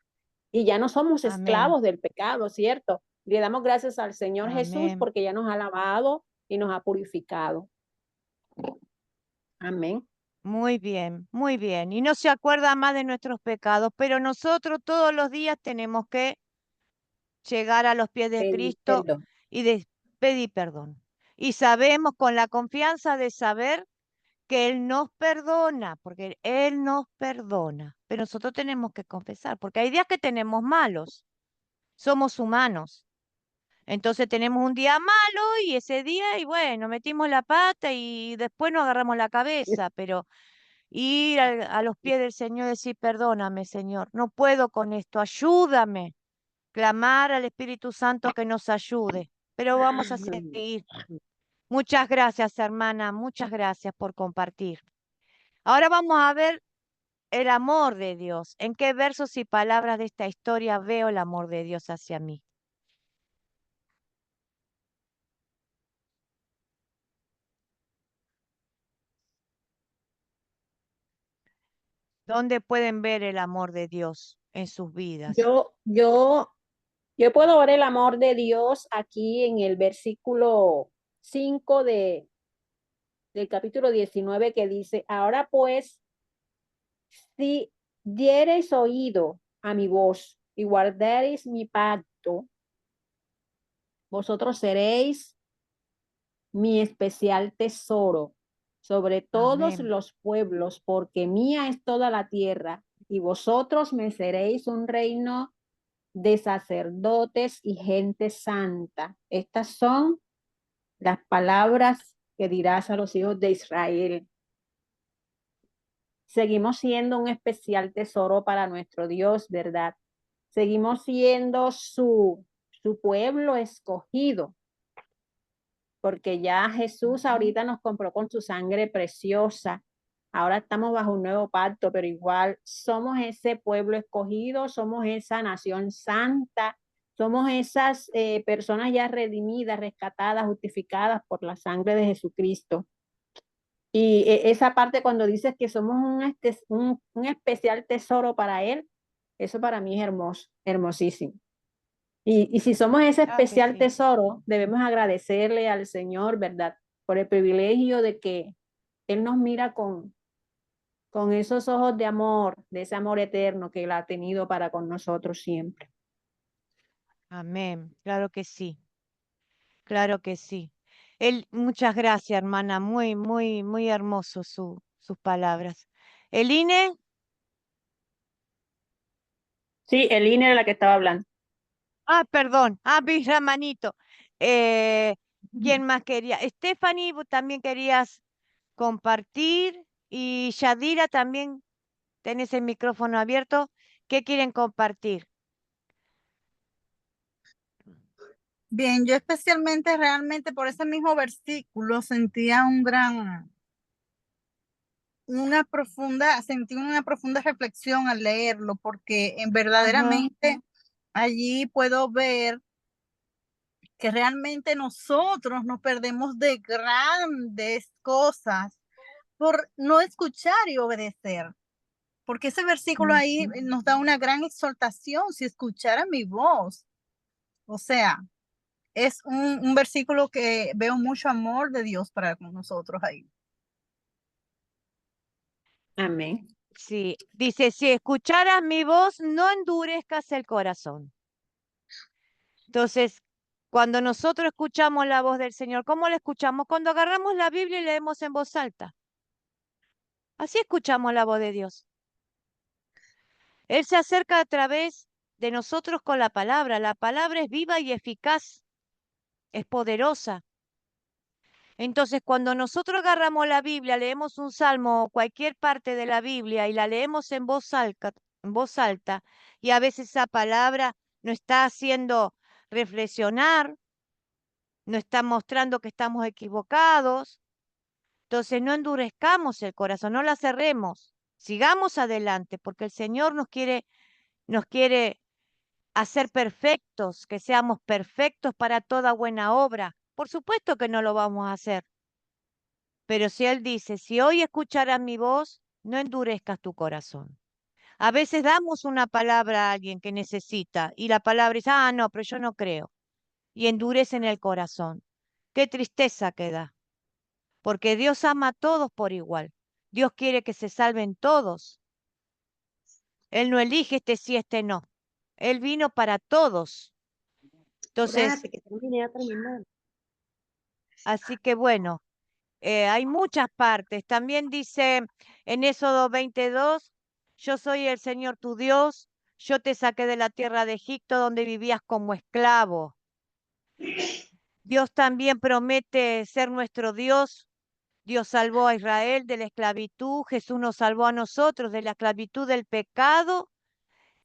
Y ya no somos Amén. esclavos del pecado, ¿cierto? Le damos gracias al Señor Jesús Amén. porque ya nos ha lavado y nos ha purificado. Amén. Muy bien, muy bien. Y no se acuerda más de nuestros pecados, pero nosotros todos los días tenemos que llegar a los pies de Cristo Perdón. y pedir perdón. Y sabemos con la confianza de saber que Él nos perdona, porque Él nos perdona. Pero nosotros tenemos que confesar, porque hay días que tenemos malos, somos humanos. Entonces tenemos un día malo y ese día, y bueno, metimos la pata y después nos agarramos la cabeza, pero ir a los pies del Señor y decir, perdóname, Señor, no puedo con esto, ayúdame, clamar al Espíritu Santo que nos ayude, pero vamos a seguir. Muchas gracias, hermana, muchas gracias por compartir. Ahora vamos a ver el amor de Dios. ¿En qué versos y palabras de esta historia veo el amor de Dios hacia mí? ¿Dónde pueden ver el amor de Dios en sus vidas? Yo puedo ver el amor de Dios aquí en el versículo 5 del capítulo 19 que dice, ahora pues, si diereis oído a mi voz y guardareis mi pacto, vosotros seréis mi especial tesoro sobre todos Amén. los pueblos, porque mía es toda la tierra, y vosotros me seréis un reino de sacerdotes y gente santa. Estas son las palabras que dirás a los hijos de Israel. Seguimos siendo un especial tesoro para nuestro Dios, ¿verdad? Seguimos siendo su pueblo escogido, porque ya Jesús ahorita nos compró con su sangre preciosa. Ahora estamos bajo un nuevo pacto, pero igual somos ese pueblo escogido, somos esa nación santa, somos esas personas ya redimidas, rescatadas, justificadas por la sangre de Jesucristo. Y esa parte cuando dices que somos un especial tesoro para Él, eso para mí es hermoso, hermosísimo. Y si somos ese Claro que especial sí. tesoro, debemos agradecerle al Señor, ¿verdad? Por el privilegio de que Él nos mira con esos ojos de amor, de ese amor eterno que Él ha tenido para con nosotros siempre. Amén. Claro que sí. Claro que sí. Muchas gracias, hermana. Muy, muy, muy hermoso sus palabras. Eline, Sí, Elina era la que estaba hablando. perdón. Mi hermanito. ¿Quién más quería? Stephanie, vos también querías compartir. Y Yadira también tenés el micrófono abierto. ¿Qué quieren compartir? Bien, yo especialmente realmente por ese mismo versículo sentía sentí una profunda reflexión al leerlo, porque verdaderamente allí puedo ver que realmente nosotros nos perdemos de grandes cosas por no escuchar y obedecer. Porque ese versículo ahí nos da una gran exhortación, si escuchara mi voz. O sea, es un versículo que veo mucho amor de Dios para con nosotros ahí. Amén. Sí, dice, si escucharas mi voz, no endurezcas el corazón. Entonces, cuando nosotros escuchamos la voz del Señor, ¿cómo la escuchamos? Cuando agarramos la Biblia y leemos en voz alta. Así escuchamos la voz de Dios. Él se acerca a través de nosotros con la palabra. La palabra es viva y eficaz, es poderosa. Entonces, cuando nosotros agarramos la Biblia, leemos un salmo o cualquier parte de la Biblia y la leemos en voz alta, y a veces esa palabra nos está haciendo reflexionar, nos está mostrando que estamos equivocados. Entonces, no endurezcamos el corazón, no la cerremos, sigamos adelante, porque el Señor nos quiere hacer perfectos, que seamos perfectos para toda buena obra. Por supuesto que no lo vamos a hacer. Pero si Él dice, si hoy escucharás mi voz, no endurezcas tu corazón. A veces damos una palabra a alguien que necesita y la palabra dice, ah, no, pero yo no creo. Y endurecen el corazón. Qué tristeza que da. Porque Dios ama a todos por igual. Dios quiere que se salven todos. Él no elige este sí, este no. Él vino para todos. Entonces, Apúrate, que termine ya terminando. así que bueno, hay muchas partes. También dice en Éxodo 22, yo soy el Señor tu Dios, yo te saqué de la tierra de Egipto donde vivías como esclavo. Dios también promete ser nuestro Dios. Dios salvó a Israel de la esclavitud, Jesús nos salvó a nosotros de la esclavitud del pecado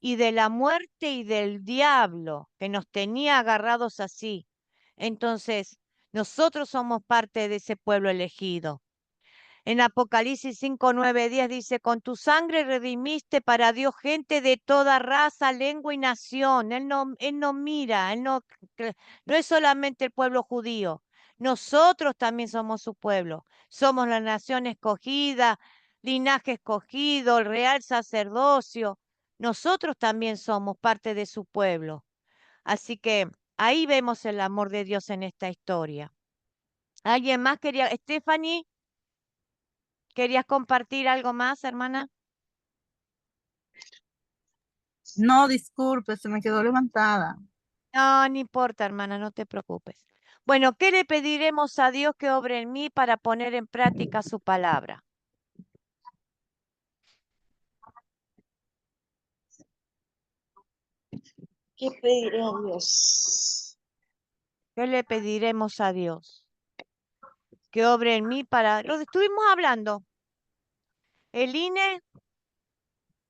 y de la muerte y del diablo, que nos tenía agarrados así. Entonces, nosotros somos parte de ese pueblo elegido. En Apocalipsis 5, 9, 10 dice, con tu sangre redimiste para Dios gente de toda raza, lengua y nación. Él no mira, no es solamente el pueblo judío. Nosotros también somos su pueblo. Somos la nación escogida, linaje escogido, el real sacerdocio. Nosotros también somos parte de su pueblo. Así que ahí vemos el amor de Dios en esta historia. ¿Alguien más quería? Stephanie, ¿querías compartir algo más, hermana? No, disculpe, se me quedó levantada. No, no importa, hermana, no te preocupes. Bueno, ¿qué le pediremos a Dios que obre en mí para poner en práctica su palabra? ¿Qué pediré a Dios? ¿Qué le pediremos a Dios? Que obre en mí para... Lo estuvimos hablando. Eline,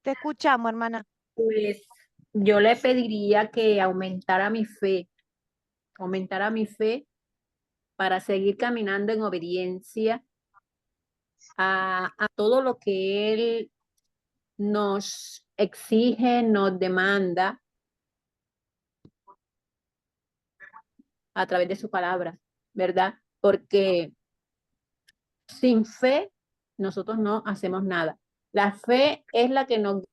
te escuchamos, hermana. Pues yo le pediría que aumentara mi fe para seguir caminando en obediencia a todo lo que Él nos exige, nos demanda a través de su palabra, ¿verdad? Porque sin fe nosotros no hacemos nada. La fe es la que nos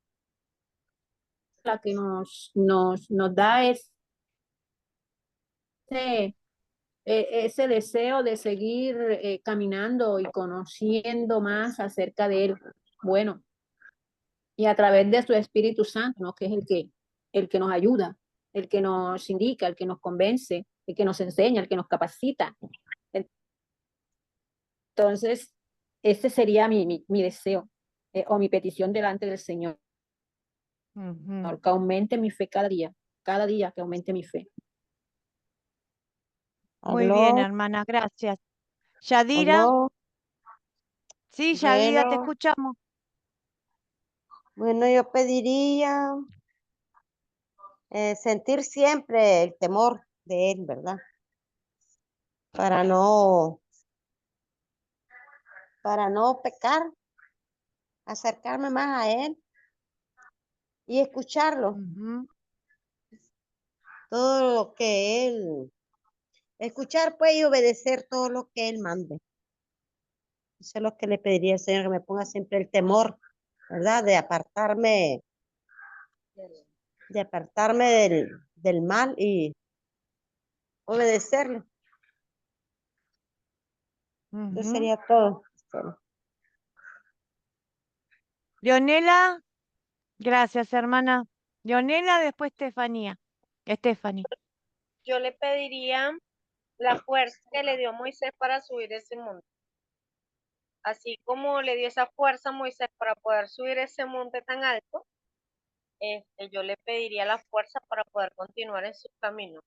da ese deseo de seguir caminando y conociendo más acerca de Él. Bueno, y a través de su Espíritu Santo, ¿no? Que es el que nos ayuda, el que nos indica, el que nos convence, el que nos enseña, el que nos capacita. Entonces, ese sería mi deseo o mi petición delante del Señor, Ujú. que aumente mi fe cada día que aumente mi fe. Muy bien, Habló, hermana, gracias. Yadira, habló. sí, Yadira, te Bueno, escuchamos. bueno, yo pediría sentir siempre el temor de Él, ¿verdad? Para no pecar, acercarme más a Él y escucharlo, Ujú. todo lo que Él, escuchar pues y obedecer todo lo que Él mande. Eso es lo que le pediría al Señor, que me ponga siempre el temor, ¿verdad? De apartarme del mal y obedecerle. Eso Ujú. sería todo. Leonela, gracias, hermana. Leonela, después Estefanía. Stephanie. Yo le pediría la fuerza que le dio Moisés para subir ese monte. Así como le dio esa fuerza a Moisés para poder subir ese monte tan alto, yo le pediría la fuerza para poder continuar en su camino.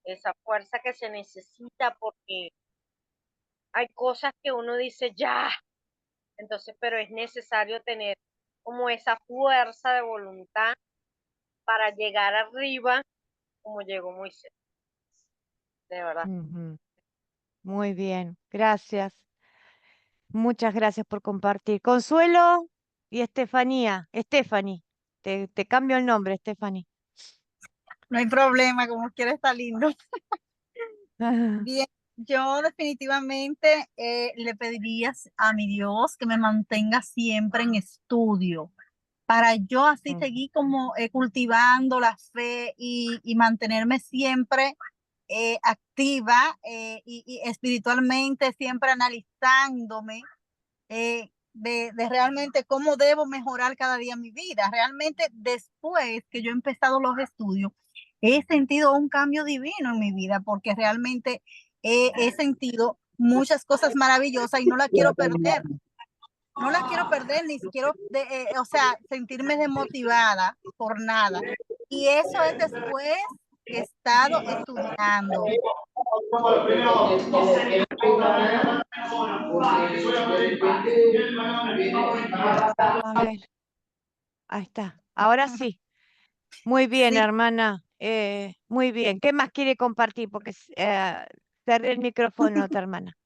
Esa fuerza que se necesita porque hay cosas que uno dice ya, entonces, pero es necesario tener como esa fuerza de voluntad para llegar arriba como llegó Moisés, de verdad. Ujú. Muy bien, gracias. Muchas gracias por compartir. Consuelo y Estefanía. Stephanie, te cambio el nombre, Stephanie. No hay problema, como quiera está lindo. Bien, yo definitivamente le pediría a mi Dios que me mantenga siempre en estudio para yo así seguir como cultivando la fe y mantenerme siempre activa y espiritualmente siempre analizándome de realmente cómo debo mejorar cada día mi vida. Realmente después que yo he empezado los estudios, he sentido un cambio divino en mi vida porque realmente he sentido muchas cosas maravillosas y no la quiero perder. No la quiero perder, ni quiero, o sea, sentirme desmotivada por nada. Y eso es después que he estado estudiando. A ver, ahí está. Ahora sí. Muy bien, Sí, hermana. Muy bien. ¿Qué más quiere compartir? Porque cerré el micrófono, otra hermana.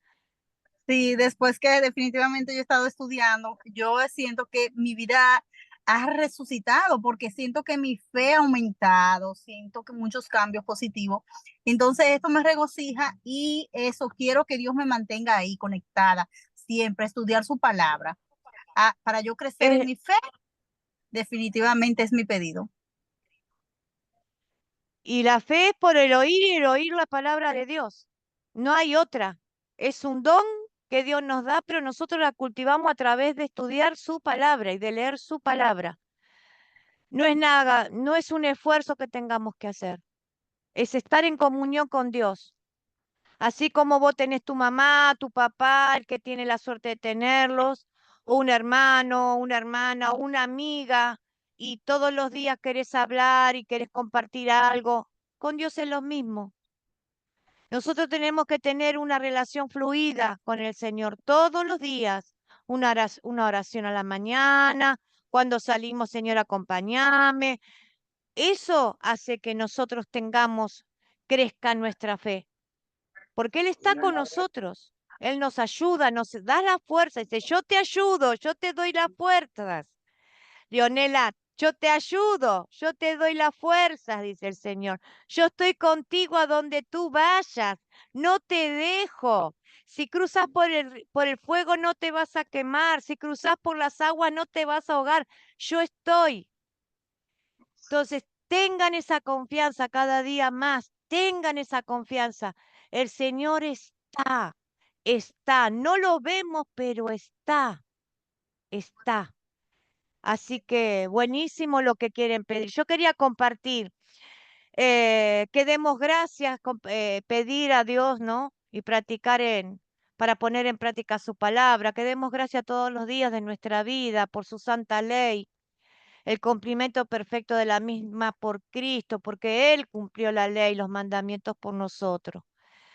sí, después que definitivamente yo he estado estudiando, yo siento que mi vida ha resucitado porque siento que mi fe ha aumentado, siento que muchos cambios positivos. Entonces esto me regocija y eso quiero que Dios me mantenga ahí conectada, siempre estudiar su palabra. Para yo crecer en Eh, mi fe, definitivamente es mi pedido. y la fe es por el oír y el oír la palabra de Dios. No hay otra. Es un don que Dios nos da, pero nosotros la cultivamos a través de estudiar su palabra y de leer su palabra. No es nada, no es un esfuerzo que tengamos que hacer. Es estar en comunión con Dios. Así como vos tenés tu mamá, tu papá, el que tiene la suerte de tenerlos, o un hermano, una hermana, o una amiga, y todos los días querés hablar y querés compartir algo, con Dios es lo mismo. Nosotros tenemos que tener una relación fluida con el Señor todos los días. Una oración a la mañana, cuando salimos, Señor, acompáñame. Eso hace que nosotros crezca nuestra fe, porque Él está con nosotros. Él nos ayuda, nos da la fuerza. Dice, yo te ayudo, yo te doy las fuerzas. Leonela, yo te ayudo, yo te doy las fuerzas, dice el Señor. Yo estoy contigo a donde tú vayas, no te dejo. Si cruzas por el fuego no te vas a quemar, si cruzas por las aguas no te vas a ahogar. Yo estoy. Entonces, tengan esa confianza cada día más, tengan esa confianza. El Señor está, no lo vemos, pero está. Así que buenísimo lo que quieren pedir. Yo quería compartir, que demos gracias, pedir a Dios, ¿no? Y para poner en práctica su palabra, que demos gracias todos los días de nuestra vida por su santa ley, el cumplimiento perfecto de la misma por Cristo, porque Él cumplió la ley, los mandamientos por nosotros.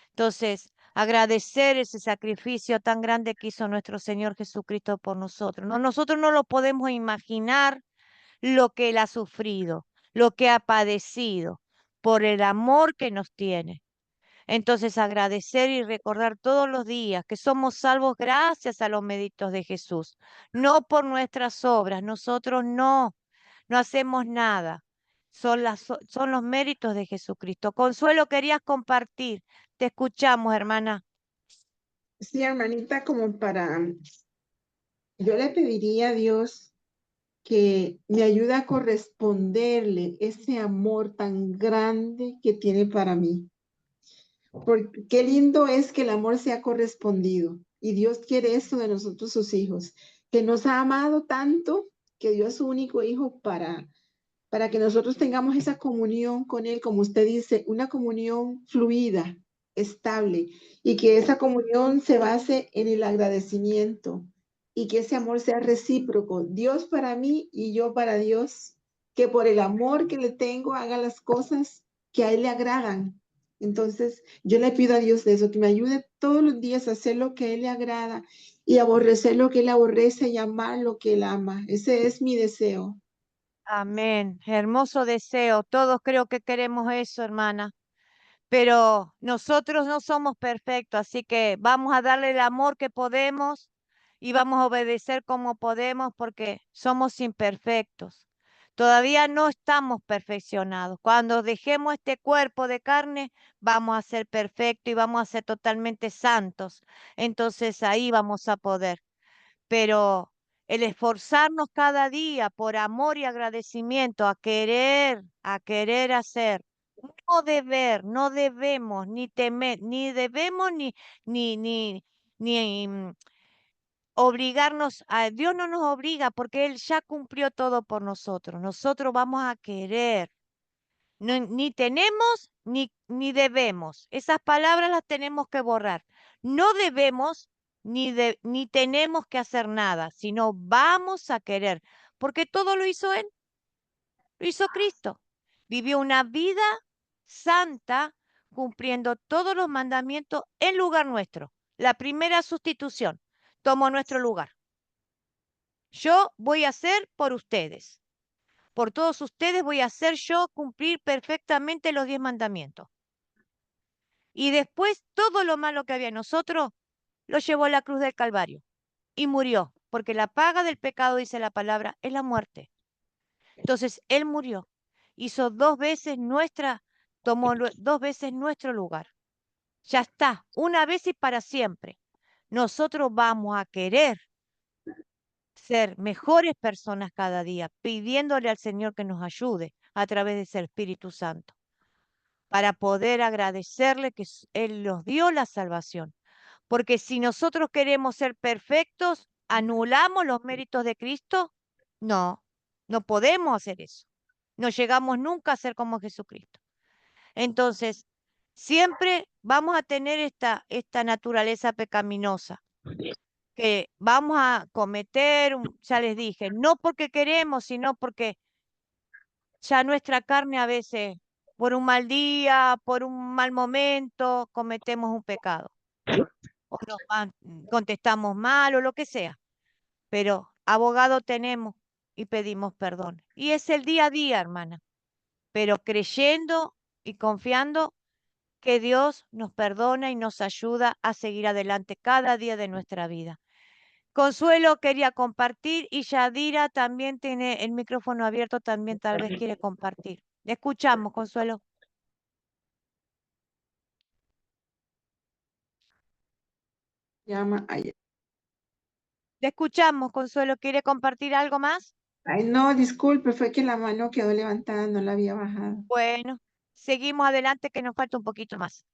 Entonces, agradecer ese sacrificio tan grande que hizo nuestro Señor Jesucristo por nosotros. No, nosotros no lo podemos imaginar lo que Él ha sufrido, lo que ha padecido, por el amor que nos tiene. Entonces, agradecer y recordar todos los días que somos salvos gracias a los méritos de Jesús, no por nuestras obras. Nosotros no hacemos nada. Son los méritos de Jesucristo. Consuelo, querías compartir. Te escuchamos, hermana. Sí, hermanita, yo le pediría a Dios que me ayude a corresponderle ese amor tan grande que tiene para mí. Porque qué lindo es que el amor sea correspondido. Y Dios quiere eso de nosotros, sus hijos, que nos ha amado tanto que dio a su único hijo para que nosotros tengamos esa comunión con Él, como usted dice, una comunión fluida, estable, y que esa comunión se base en el agradecimiento y que ese amor sea recíproco, Dios para mí y yo para Dios, que por el amor que le tengo haga las cosas que a Él le agradan. Entonces, yo le pido a Dios de eso, que me ayude todos los días a hacer lo que a Él le agrada y aborrecer lo que Él aborrece y amar lo que Él ama. Ese es mi deseo. Amén. Hermoso deseo. Todos creo que queremos eso, hermana. Pero nosotros no somos perfectos, así que vamos a darle el amor que podemos y vamos a obedecer como podemos porque somos imperfectos. Todavía no estamos perfeccionados. Cuando dejemos este cuerpo de carne, vamos a ser perfectos y vamos a ser totalmente santos. Entonces ahí vamos a poder. Pero el esforzarnos cada día por amor y agradecimiento a querer hacer, no deber, no debemos, ni temer, ni debemos, ni obligarnos a Dios no nos obliga porque Él ya cumplió todo por nosotros. Nosotros vamos a querer. Ni tenemos ni debemos. Esas palabras las tenemos que borrar. No debemos ni tenemos que hacer nada, sino vamos a querer, porque todo lo hizo Él, lo hizo Cristo. Vivió una vida santa, cumpliendo todos los mandamientos en lugar nuestro. La primera sustitución tomó nuestro lugar. Yo voy a hacer por ustedes. Por todos ustedes voy a hacer yo cumplir perfectamente los 10 mandamientos. Y después todo lo malo que había en nosotros lo llevó a la cruz del Calvario y murió, porque la paga del pecado, dice la palabra, es la muerte. Entonces Él murió, hizo tomó 2 veces nuestro lugar. Ya está, una vez y para siempre. Nosotros vamos a querer ser mejores personas cada día, pidiéndole al Señor que nos ayude a través de ese Espíritu Santo, para poder agradecerle que Él nos dio la salvación. Porque si nosotros queremos ser perfectos, ¿anulamos los méritos de Cristo? No, no podemos hacer eso. No llegamos nunca a ser como Jesucristo. Entonces, siempre vamos a tener esta naturaleza pecaminosa que vamos a cometer, ya les dije, no porque queremos, sino porque ya nuestra carne a veces, por un mal día, por un mal momento, cometemos un pecado. O contestamos mal o lo que sea. Pero abogado tenemos y pedimos perdón. Y es el día a día, hermana. Pero creyendo y confiando que Dios nos perdona y nos ayuda a seguir adelante cada día de nuestra vida. Consuelo quería compartir y Yadira también tiene el micrófono abierto, también tal vez quiere compartir. Le escuchamos, Consuelo. Llama. Ay, Le escuchamos, Consuelo. ¿Quiere compartir algo más? ay, no, disculpe, fue que la mano quedó levantada, no la había bajado. Bueno, seguimos adelante que nos falta un poquito más.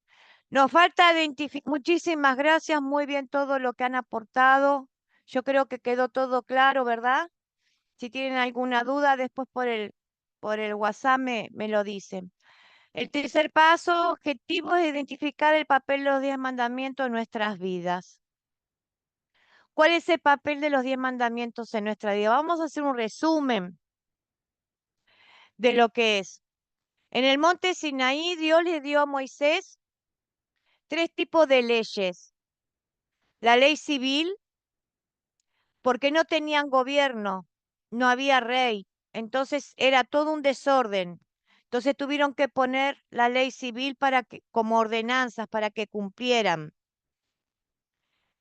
Nos falta identificar. Muchísimas gracias, muy bien todo lo que han aportado. Yo creo que quedó todo claro, ¿verdad? Si tienen alguna duda, después por el WhatsApp me lo dicen. El tercer paso, objetivo es identificar el papel de los 10 mandamientos en nuestras vidas. ¿Cuál es el papel de los 10 mandamientos en nuestra vida? Vamos a hacer un resumen de lo que es. En el monte Sinaí, Dios le dio a Moisés 3 tipos de leyes. La ley civil, porque no tenían gobierno, no había rey, entonces era todo un desorden. Entonces tuvieron que poner la ley civil como ordenanzas para que cumplieran.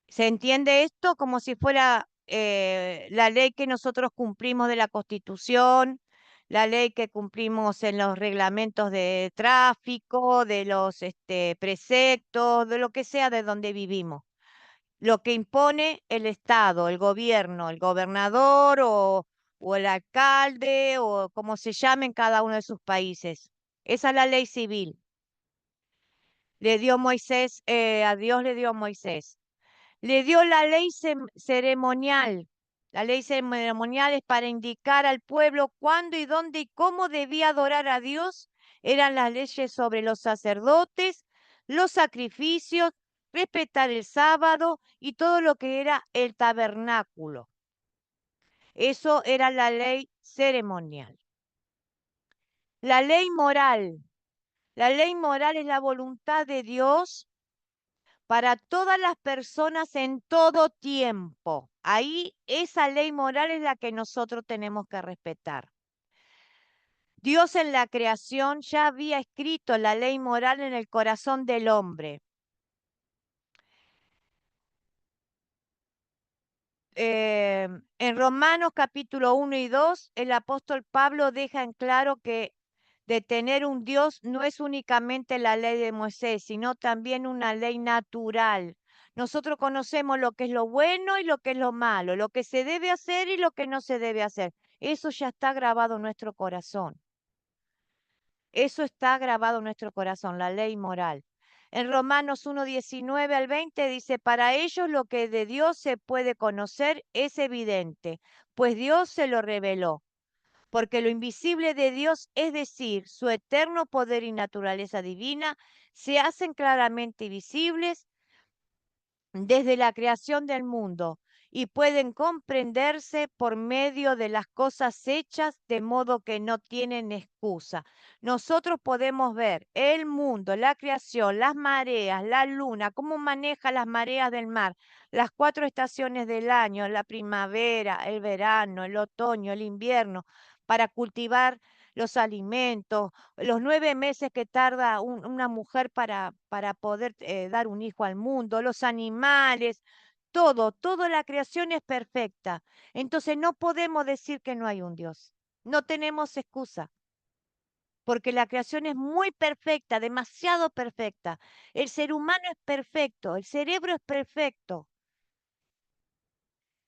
¿Se entiende esto como si fuera la ley que nosotros cumplimos de la Constitución, la ley que cumplimos en los reglamentos de tráfico, de los preceptos, de lo que sea de donde vivimos? Lo que impone el Estado, el gobierno, el gobernador o el alcalde o como se llame en cada uno de sus países. Esa es la ley civil. Le dio Moisés, a Dios le dio a Moisés. Le dio la ley ceremonial. La ley ceremonial es para indicar al pueblo cuándo y dónde y cómo debía adorar a Dios. Eran las leyes sobre los sacerdotes, los sacrificios, respetar el sábado y todo lo que era el tabernáculo. Eso era la ley ceremonial. La ley moral. La ley moral es la voluntad de Dios para todas las personas en todo tiempo. Ahí esa ley moral es la que nosotros tenemos que respetar. Dios en la creación ya había escrito la ley moral en el corazón del hombre. en Romanos capítulo 1 y 2, el apóstol Pablo deja en claro que de tener un Dios no es únicamente la ley de Moisés, sino también una ley natural. Nosotros conocemos lo que es lo bueno y lo que es lo malo, lo que se debe hacer y lo que no se debe hacer. Eso ya está grabado en nuestro corazón. Eso está grabado en nuestro corazón, la ley moral. En Romanos 1, 19 al 20 dice, para ellos lo que de Dios se puede conocer es evidente, pues Dios se lo reveló. Porque lo invisible de Dios, es decir, su eterno poder y naturaleza divina, se hacen claramente visibles desde la creación del mundo y pueden comprenderse por medio de las cosas hechas, de modo que no tienen excusa. Nosotros podemos ver el mundo, la creación, las mareas, la luna, cómo maneja las mareas del mar, las 4 estaciones del año, la primavera, el verano, el otoño, el invierno, para cultivar los alimentos, los 9 meses que tarda una mujer para poder dar un hijo al mundo, los animales, toda la creación es perfecta. Entonces no podemos decir que no hay un Dios. No tenemos excusa, porque la creación es muy perfecta, demasiado perfecta. El ser humano es perfecto, el cerebro es perfecto.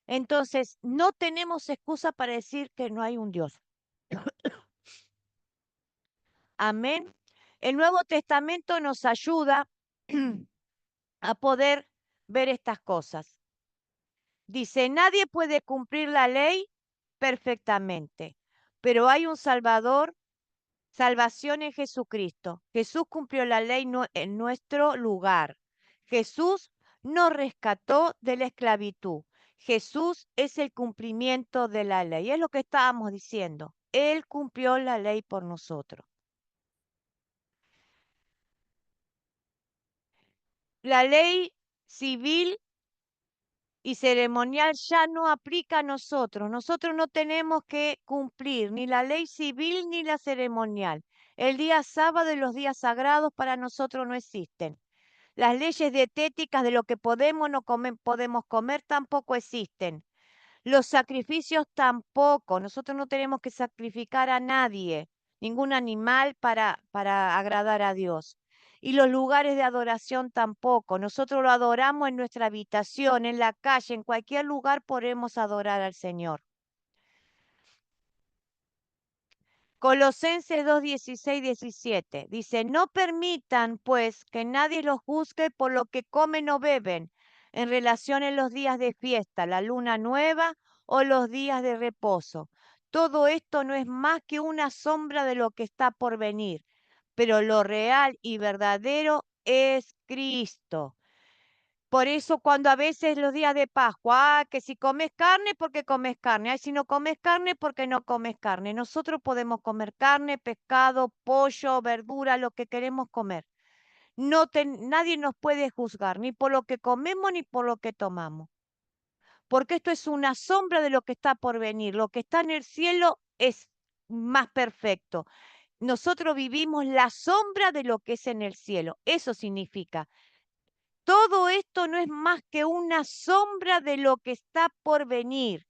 Entonces no tenemos excusa para decir que no hay un Dios. Amén. El Nuevo Testamento nos ayuda a poder ver estas cosas. Dice, nadie puede cumplir la ley perfectamente, pero hay un Salvador, salvación en Jesucristo. Jesús cumplió la ley en nuestro lugar. Jesús nos rescató de la esclavitud. Jesús es el cumplimiento de la ley. Es lo que estábamos diciendo. Él cumplió la ley por nosotros. La ley civil y ceremonial ya no aplica a nosotros. Nosotros no tenemos que cumplir ni la ley civil ni la ceremonial. El día sábado y los días sagrados para nosotros no existen. Las leyes dietéticas de lo que podemos no podemos comer tampoco existen. Los sacrificios tampoco. Nosotros no tenemos que sacrificar a nadie, ningún animal para agradar a Dios. Y los lugares de adoración tampoco. Nosotros lo adoramos en nuestra habitación, en la calle, en cualquier lugar podemos adorar al Señor. Colosenses 2, 16, 17. Dice, no permitan, pues, que nadie los juzgue por lo que comen o beben en relación a los días de fiesta, la luna nueva o los días de reposo. Todo esto no es más que una sombra de lo que está por venir, pero lo real y verdadero es Cristo. Por eso cuando a veces los días de Pascua, que si comes carne, porque comes carne. Ay, si no comes carne, porque no comes carne. Nosotros podemos comer carne, pescado, pollo, verdura, lo que queremos comer. Nadie nos puede juzgar, ni por lo que comemos, ni por lo que tomamos. Porque esto es una sombra de lo que está por venir. Lo que está en el cielo es más perfecto. Nosotros vivimos la sombra de lo que es en el cielo. Eso significa. Todo esto no es más que una sombra de lo que está por venir,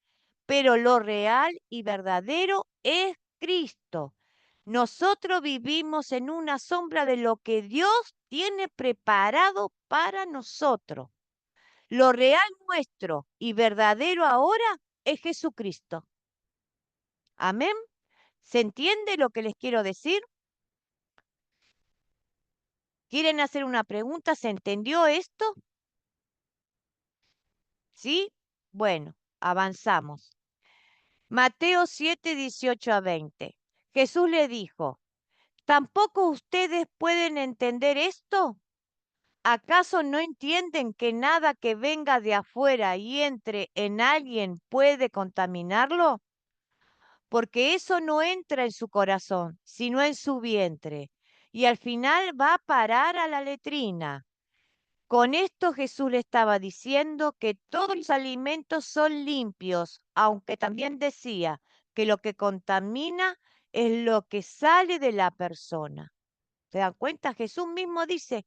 pero lo real y verdadero es Cristo. Nosotros vivimos en una sombra de lo que Dios tiene preparado para nosotros. Lo real nuestro y verdadero ahora es Jesucristo. Amén. ¿Se entiende lo que les quiero decir? ¿Quieren hacer una pregunta? ¿Se entendió esto? ¿Sí? Bueno, avanzamos. Mateo 7, 18 a 20. Jesús le dijo, ¿tampoco ustedes pueden entender esto? ¿Acaso no entienden que nada que venga de afuera y entre en alguien puede contaminarlo? Porque eso no entra en su corazón, sino en su vientre, y al final va a parar a la letrina. Con esto Jesús le estaba diciendo que todos los alimentos son limpios, aunque también decía que lo que contamina es lo que sale de la persona. ¿Se dan cuenta? Jesús mismo dice,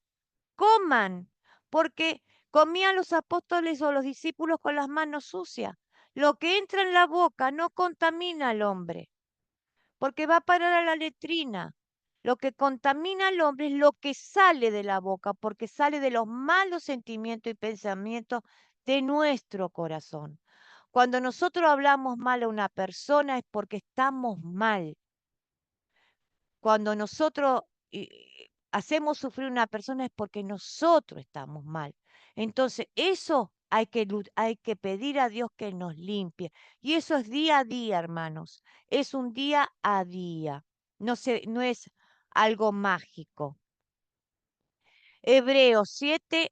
coman, porque comían los apóstoles o los discípulos con las manos sucias. Lo que entra en la boca no contamina al hombre, porque va a parar a la letrina. Lo que contamina al hombre es lo que sale de la boca, porque sale de los malos sentimientos y pensamientos de nuestro corazón. Cuando nosotros hablamos mal a una persona es porque estamos mal. Cuando nosotros hacemos sufrir a una persona es porque nosotros estamos mal. Entonces, eso hay que pedir a Dios que nos limpie. Y eso es día a día, hermanos. Es un día a día. No es algo mágico. Hebreos 7,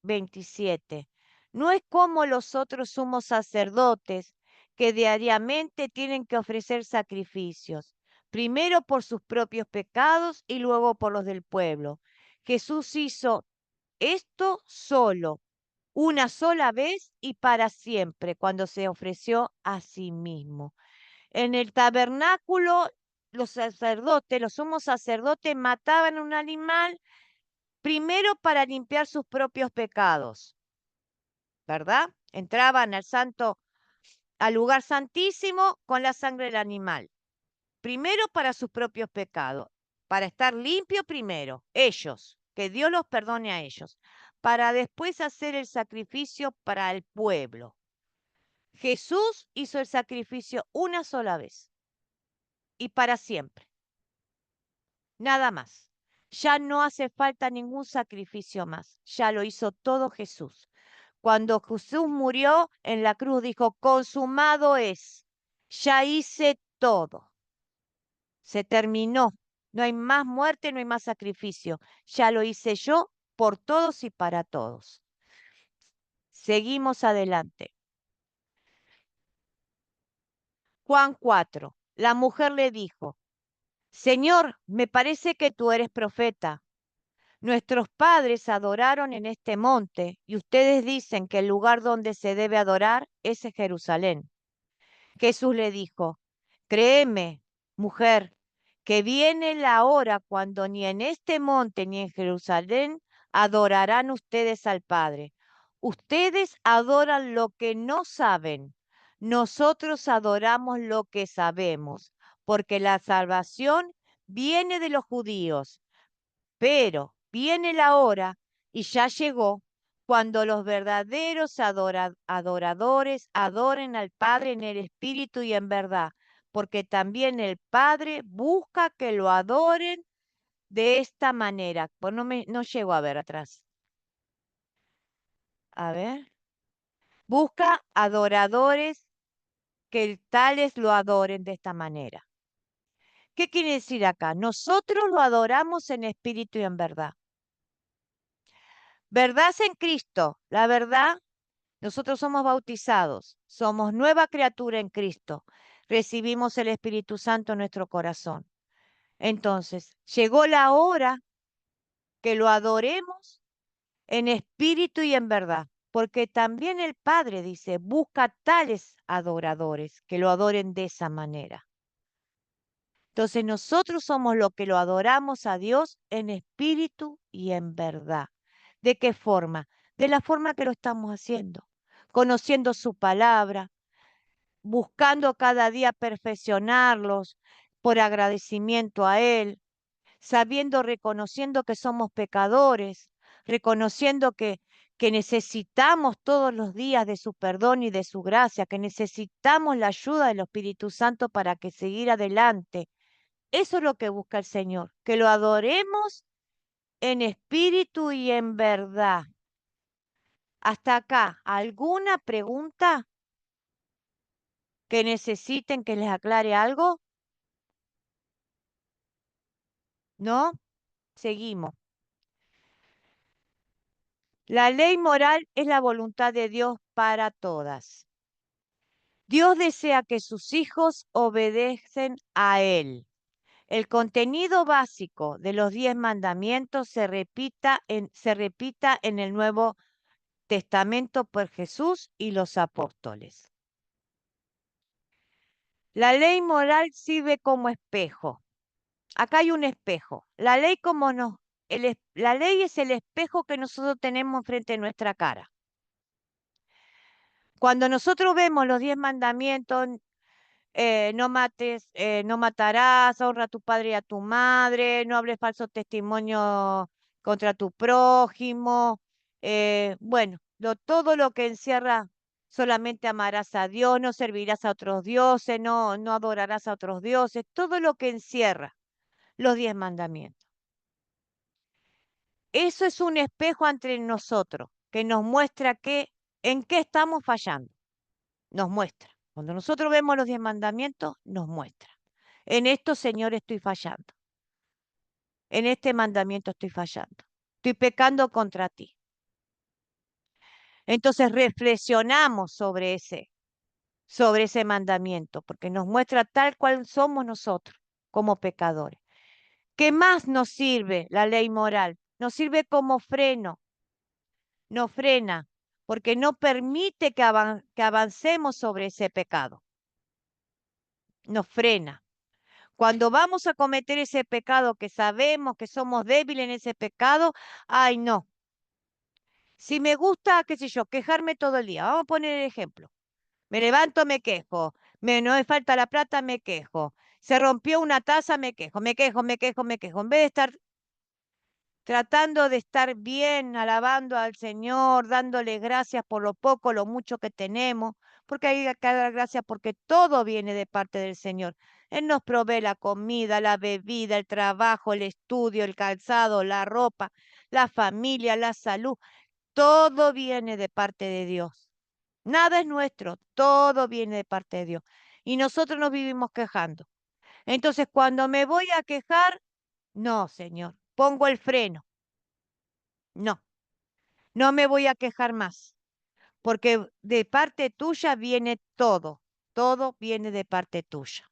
27. No es como los otros sumos sacerdotes que diariamente tienen que ofrecer sacrificios, primero por sus propios pecados y luego por los del pueblo. Jesús hizo esto solo, una sola vez y para siempre, cuando se ofreció a sí mismo. En el tabernáculo, los sacerdotes, los sumos sacerdotes mataban un animal primero para limpiar sus propios pecados, ¿verdad? Entraban al lugar santísimo con la sangre del animal. Primero para sus propios pecados, para estar limpio primero, ellos, que Dios los perdone a ellos, para después hacer el sacrificio para el pueblo. Jesús hizo el sacrificio una sola vez y para siempre. Nada más. Ya no hace falta ningún sacrificio más. Ya lo hizo todo Jesús. Cuando Jesús murió en la cruz, dijo, consumado es. Ya hice todo. Se terminó. No hay más muerte, no hay más sacrificio. Ya lo hice yo por todos y para todos. Seguimos adelante. Juan 4. La mujer le dijo, Señor, me parece que tú eres profeta. Nuestros padres adoraron en este monte y ustedes dicen que el lugar donde se debe adorar es en Jerusalén. Jesús le dijo, créeme, mujer, que viene la hora cuando ni en este monte ni en Jerusalén adorarán ustedes al Padre. Ustedes adoran lo que no saben. Nosotros adoramos lo que sabemos, porque la salvación viene de los judíos. Pero viene la hora, y ya llegó, cuando los verdaderos adoradores adoren al Padre en el Espíritu y en verdad, porque también el Padre busca que lo adoren de esta manera. Pues no llego a ver atrás. A ver. Busca adoradores que tales lo adoren de esta manera. ¿Qué quiere decir acá? Nosotros lo adoramos en espíritu y en verdad. Verdad es en Cristo. La verdad, nosotros somos bautizados, somos nueva criatura en Cristo. Recibimos el Espíritu Santo en nuestro corazón. Entonces, llegó la hora que lo adoremos en espíritu y en verdad, porque también el Padre dice, busca tales adoradores que lo adoren de esa manera. Entonces, nosotros somos los que lo adoramos a Dios en espíritu y en verdad. ¿De qué forma? De la forma que lo estamos haciendo, conociendo su palabra, buscando cada día perfeccionarlos por agradecimiento a Él, sabiendo, reconociendo que somos pecadores, reconociendo que necesitamos todos los días de su perdón y de su gracia, que necesitamos la ayuda del Espíritu Santo para que seguir adelante. Eso es lo que busca el Señor, que lo adoremos en espíritu y en verdad. Hasta acá, ¿alguna pregunta que necesiten que les aclare algo? ¿No? Seguimos. La ley moral es la voluntad de Dios para todas. Dios desea que sus hijos obedecen a Él. El contenido básico de los 10 mandamientos se repita en el Nuevo Testamento por Jesús y los apóstoles. La ley moral sirve como espejo. Acá hay un espejo. La ley la ley es el espejo que nosotros tenemos frente a nuestra cara. Cuando nosotros vemos los 10 mandamientos, no mates, no matarás, honra a tu padre y a tu madre, no hables falso testimonio contra tu prójimo, bueno, todo lo que encierra, solamente amarás a Dios, no servirás a otros dioses, no adorarás a otros dioses, todo lo que encierra los 10 mandamientos. Eso es un espejo entre nosotros que nos muestra en qué estamos fallando. Nos muestra. Cuando nosotros vemos los 10 mandamientos, nos muestra. En esto, Señor, estoy fallando. En este mandamiento estoy fallando. Estoy pecando contra ti. Entonces reflexionamos sobre ese mandamiento, porque nos muestra tal cual somos nosotros como pecadores. ¿Qué más nos sirve la ley moral? Nos sirve como freno, nos frena, porque no permite que avancemos sobre ese pecado. Nos frena. Cuando vamos a cometer ese pecado que sabemos que somos débiles en ese pecado, ay no. Si me gusta, qué sé yo, quejarme todo el día, vamos a poner el ejemplo. Me levanto, me quejo. No me falta la plata, me quejo. Se rompió una taza, me quejo, me quejo, me quejo, me quejo. En vez de estar tratando de estar bien, alabando al Señor, dándole gracias por lo poco, lo mucho que tenemos, porque hay que dar gracias porque todo viene de parte del Señor. Él nos provee la comida, la bebida, el trabajo, el estudio, el calzado, la ropa, la familia, la salud. Todo viene de parte de Dios. Nada es nuestro, todo viene de parte de Dios. Y nosotros nos vivimos quejando. Entonces, cuando me voy a quejar, no, Señor, pongo el freno. No, no me voy a quejar más, porque de parte tuya viene todo, todo viene de parte tuya.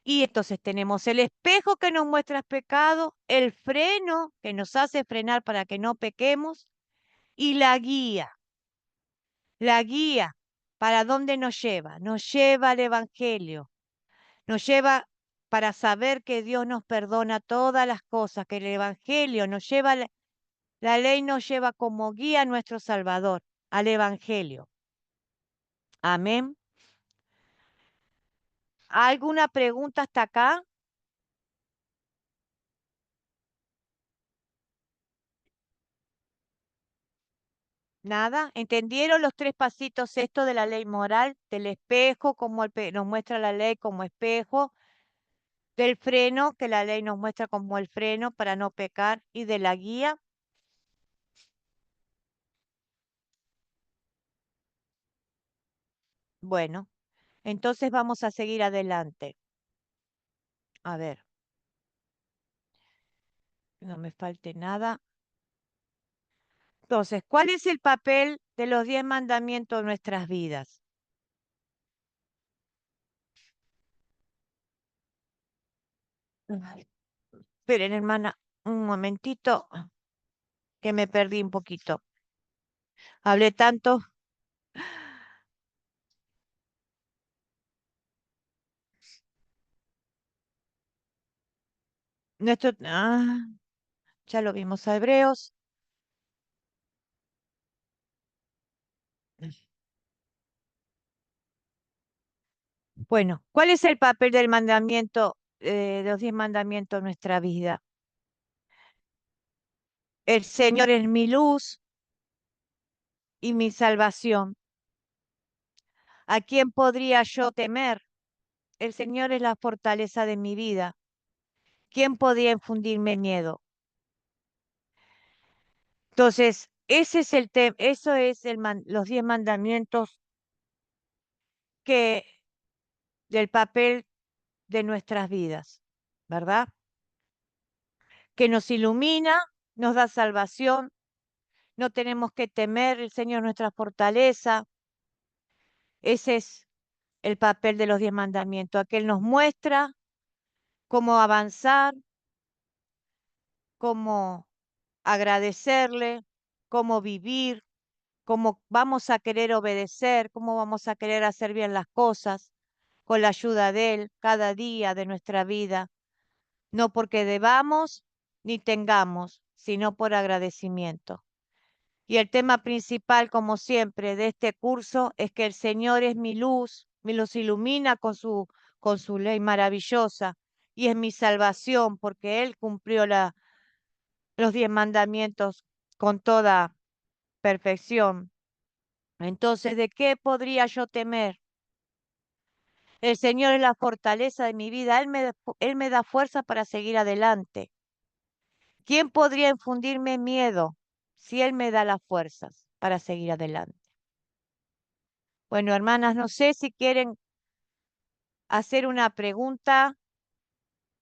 Y entonces tenemos el espejo que nos muestra el pecado, el freno que nos hace frenar para que no pequemos y la guía para dónde nos lleva al Evangelio, nos lleva para saber que Dios nos perdona todas las cosas, que el Evangelio nos lleva, la ley nos lleva como guía a nuestro Salvador, al Evangelio. Amén. ¿Alguna pregunta hasta acá? Nada. ¿Entendieron los 3 pasitos esto de la ley moral? Del espejo, como nos muestra la ley como espejo, del freno, que la ley nos muestra como el freno para no pecar, y de la guía. Bueno, entonces vamos a seguir adelante. A ver. No me falte nada. Entonces, ¿cuál es el papel de los 10 mandamientos en nuestras vidas? Ay, esperen, hermana, un momentito, que me perdí un poquito. Hablé tanto. Ya lo vimos a Hebreos. Bueno, ¿cuál es el papel del mandamiento, de los 10 mandamientos en nuestra vida? El Señor es mi luz y mi salvación. ¿A quién podría yo temer? El Señor es la fortaleza de mi vida. ¿Quién podría infundirme miedo? Entonces, ese es eso es los 10 mandamientos que del papel de nuestras vidas, ¿verdad? Que nos ilumina, nos da salvación, no tenemos que temer, el Señor es nuestra fortaleza. Ese es el papel de los 10 mandamientos, aquel nos muestra cómo avanzar, cómo agradecerle, cómo vivir, cómo vamos a querer obedecer, cómo vamos a querer hacer bien las cosas con la ayuda de Él cada día de nuestra vida, no porque debamos ni tengamos, sino por agradecimiento. Y el tema principal, como siempre, de este curso es que el Señor es mi luz, me los ilumina con su ley maravillosa y es mi salvación porque Él cumplió los 10 mandamientos con toda perfección. Entonces, ¿de qué podría yo temer? El Señor es la fortaleza de mi vida. Él me da fuerza para seguir adelante. ¿Quién podría infundirme miedo si Él me da las fuerzas para seguir adelante? Bueno, hermanas, no sé si quieren hacer una pregunta,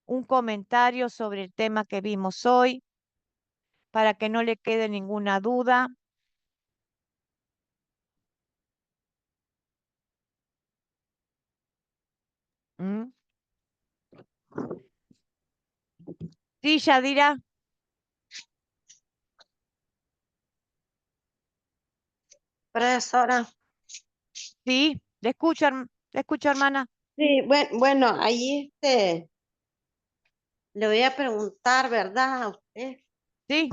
un comentario sobre el tema que vimos hoy, para que no le quede ninguna duda. ¿Mm? Sí, Yadira, Profesora, sí, le escucho, hermana. sí, bueno, ahí le voy a preguntar, ¿verdad? A usted. Sí,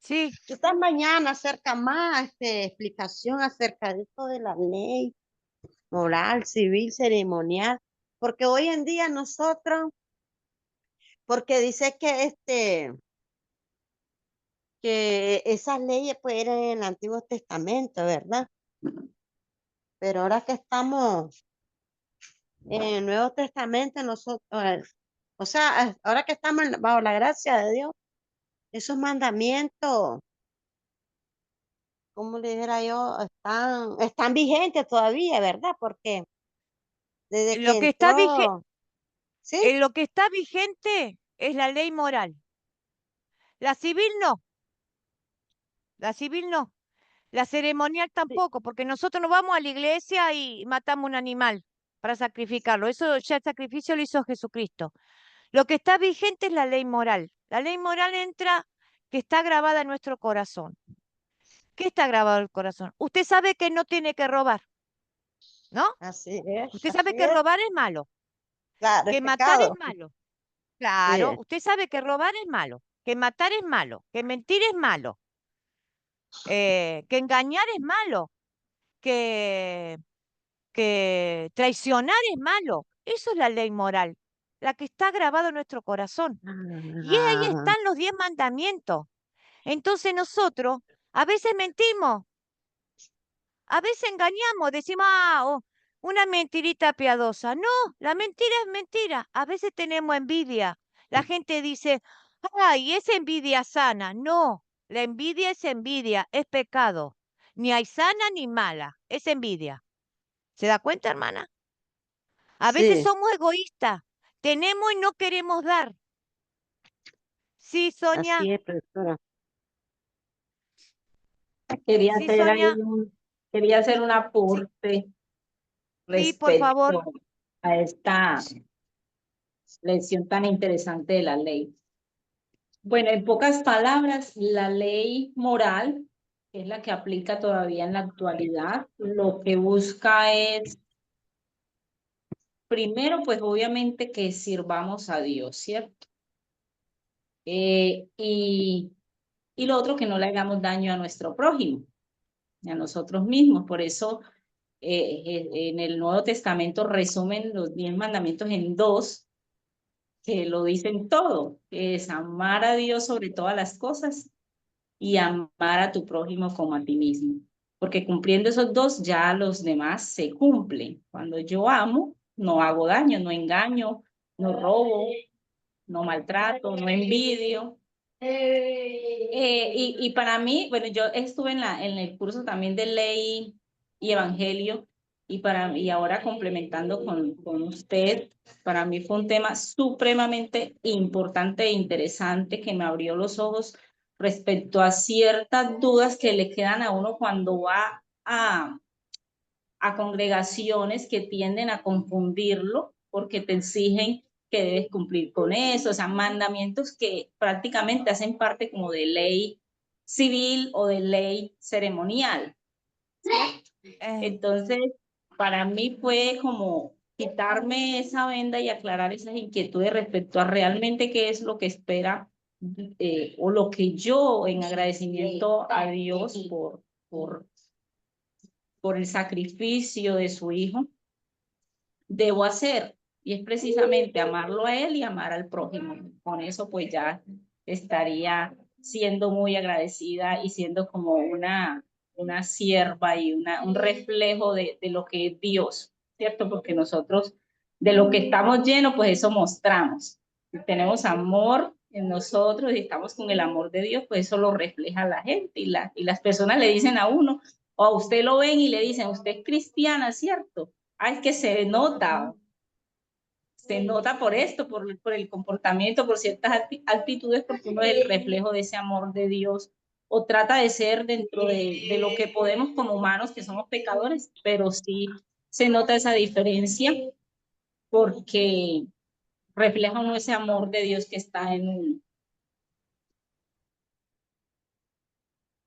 sí. Esta mañana acerca más explicación acerca de esto de la ley moral, civil, ceremonial, porque hoy en día nosotros, porque dice que que esas leyes pues eran en el Antiguo Testamento, ¿verdad? Pero ahora que estamos en el Nuevo Testamento, nosotros, o sea, ahora que estamos bajo la gracia de Dios, esos mandamientos, como le dijera yo, están vigentes todavía, ¿verdad? Porque desde que Lo que está entró, ¿sí? lo que está vigente es la ley moral. La civil no, la civil no. La ceremonial Sí. tampoco, porque nosotros no vamos a la iglesia y matamos un animal para sacrificarlo. Eso ya el sacrificio lo hizo Jesucristo. Lo que está vigente es la ley moral. La ley moral entra que está grabada en nuestro corazón. ¿Qué está grabado en el corazón? Usted sabe que no tiene que robar, ¿no? Así es, Usted sabe así que es. robar es malo, Claro, es que matar es pecado. malo. Claro, Sí, usted sabe que robar es malo, que matar es malo, que mentir es malo, que engañar es malo, que, que traicionar es malo. Eso es la ley moral, la que está grabada en nuestro corazón. Y ahí ah, están los 10 mandamientos. Entonces nosotros a veces mentimos, a veces engañamos, decimos, una mentirita piadosa. No, la mentira es mentira. A veces tenemos envidia. La gente dice, ay, es envidia sana. No, la envidia es pecado. Ni hay sana ni mala, es envidia. ¿Se da cuenta, hermana? A veces sí, somos egoístas. Tenemos y no queremos dar. Sí, Sonia. así es, profesora. Quería Sí, hacer ahí Sonia. quería hacer un Sí, aporte sí, por favor. respecto a esta lección tan interesante de la ley. Bueno, en pocas palabras, la ley moral, que es la que aplica todavía en la actualidad, lo que busca es, primero, pues obviamente que sirvamos a Dios, ¿cierto? Y lo otro, que no le hagamos daño a nuestro prójimo, y a nosotros mismos. Por eso, en el Nuevo Testamento resumen los 10 mandamientos en dos, que lo dicen todo, que es amar a Dios sobre todas las cosas y amar a tu prójimo como a ti mismo. Porque cumpliendo esos dos, ya los demás se cumplen. Cuando yo amo, no hago daño, no engaño, no robo, no maltrato, no envidio. Y para mí, bueno, yo estuve en el curso también de ley y evangelio, y ahora complementando con usted, para mí fue un tema supremamente importante e interesante que me abrió los ojos respecto a ciertas dudas que le quedan a uno cuando va a congregaciones que tienden a confundirlo porque te exigen que debes cumplir con eso, o sea, mandamientos que prácticamente hacen parte como de ley civil o de ley ceremonial, ¿cierto? Eh, Entonces, para mí fue como quitarme esa venda y aclarar esas inquietudes respecto a realmente qué es lo que espera o lo que yo en agradecimiento a Dios por el sacrificio de su hijo, debo hacer. Y es precisamente amarlo a él y amar al prójimo. Con eso pues ya estaría siendo muy agradecida y siendo como una sierva y un reflejo de lo que es Dios, ¿cierto? Porque nosotros de lo que estamos llenos, pues eso mostramos. Si tenemos amor en nosotros y estamos con el amor de Dios, pues eso lo refleja a la gente y las personas le dicen a uno, o a usted lo ven y le dicen, usted es cristiana, ¿cierto? Ay, que se nota por esto, por el comportamiento, por ciertas actitudes, porque uno es el reflejo de ese amor de Dios, o trata de ser dentro de lo que podemos como humanos, que somos pecadores, pero sí se nota esa diferencia porque refleja uno ese amor de Dios que está en uno.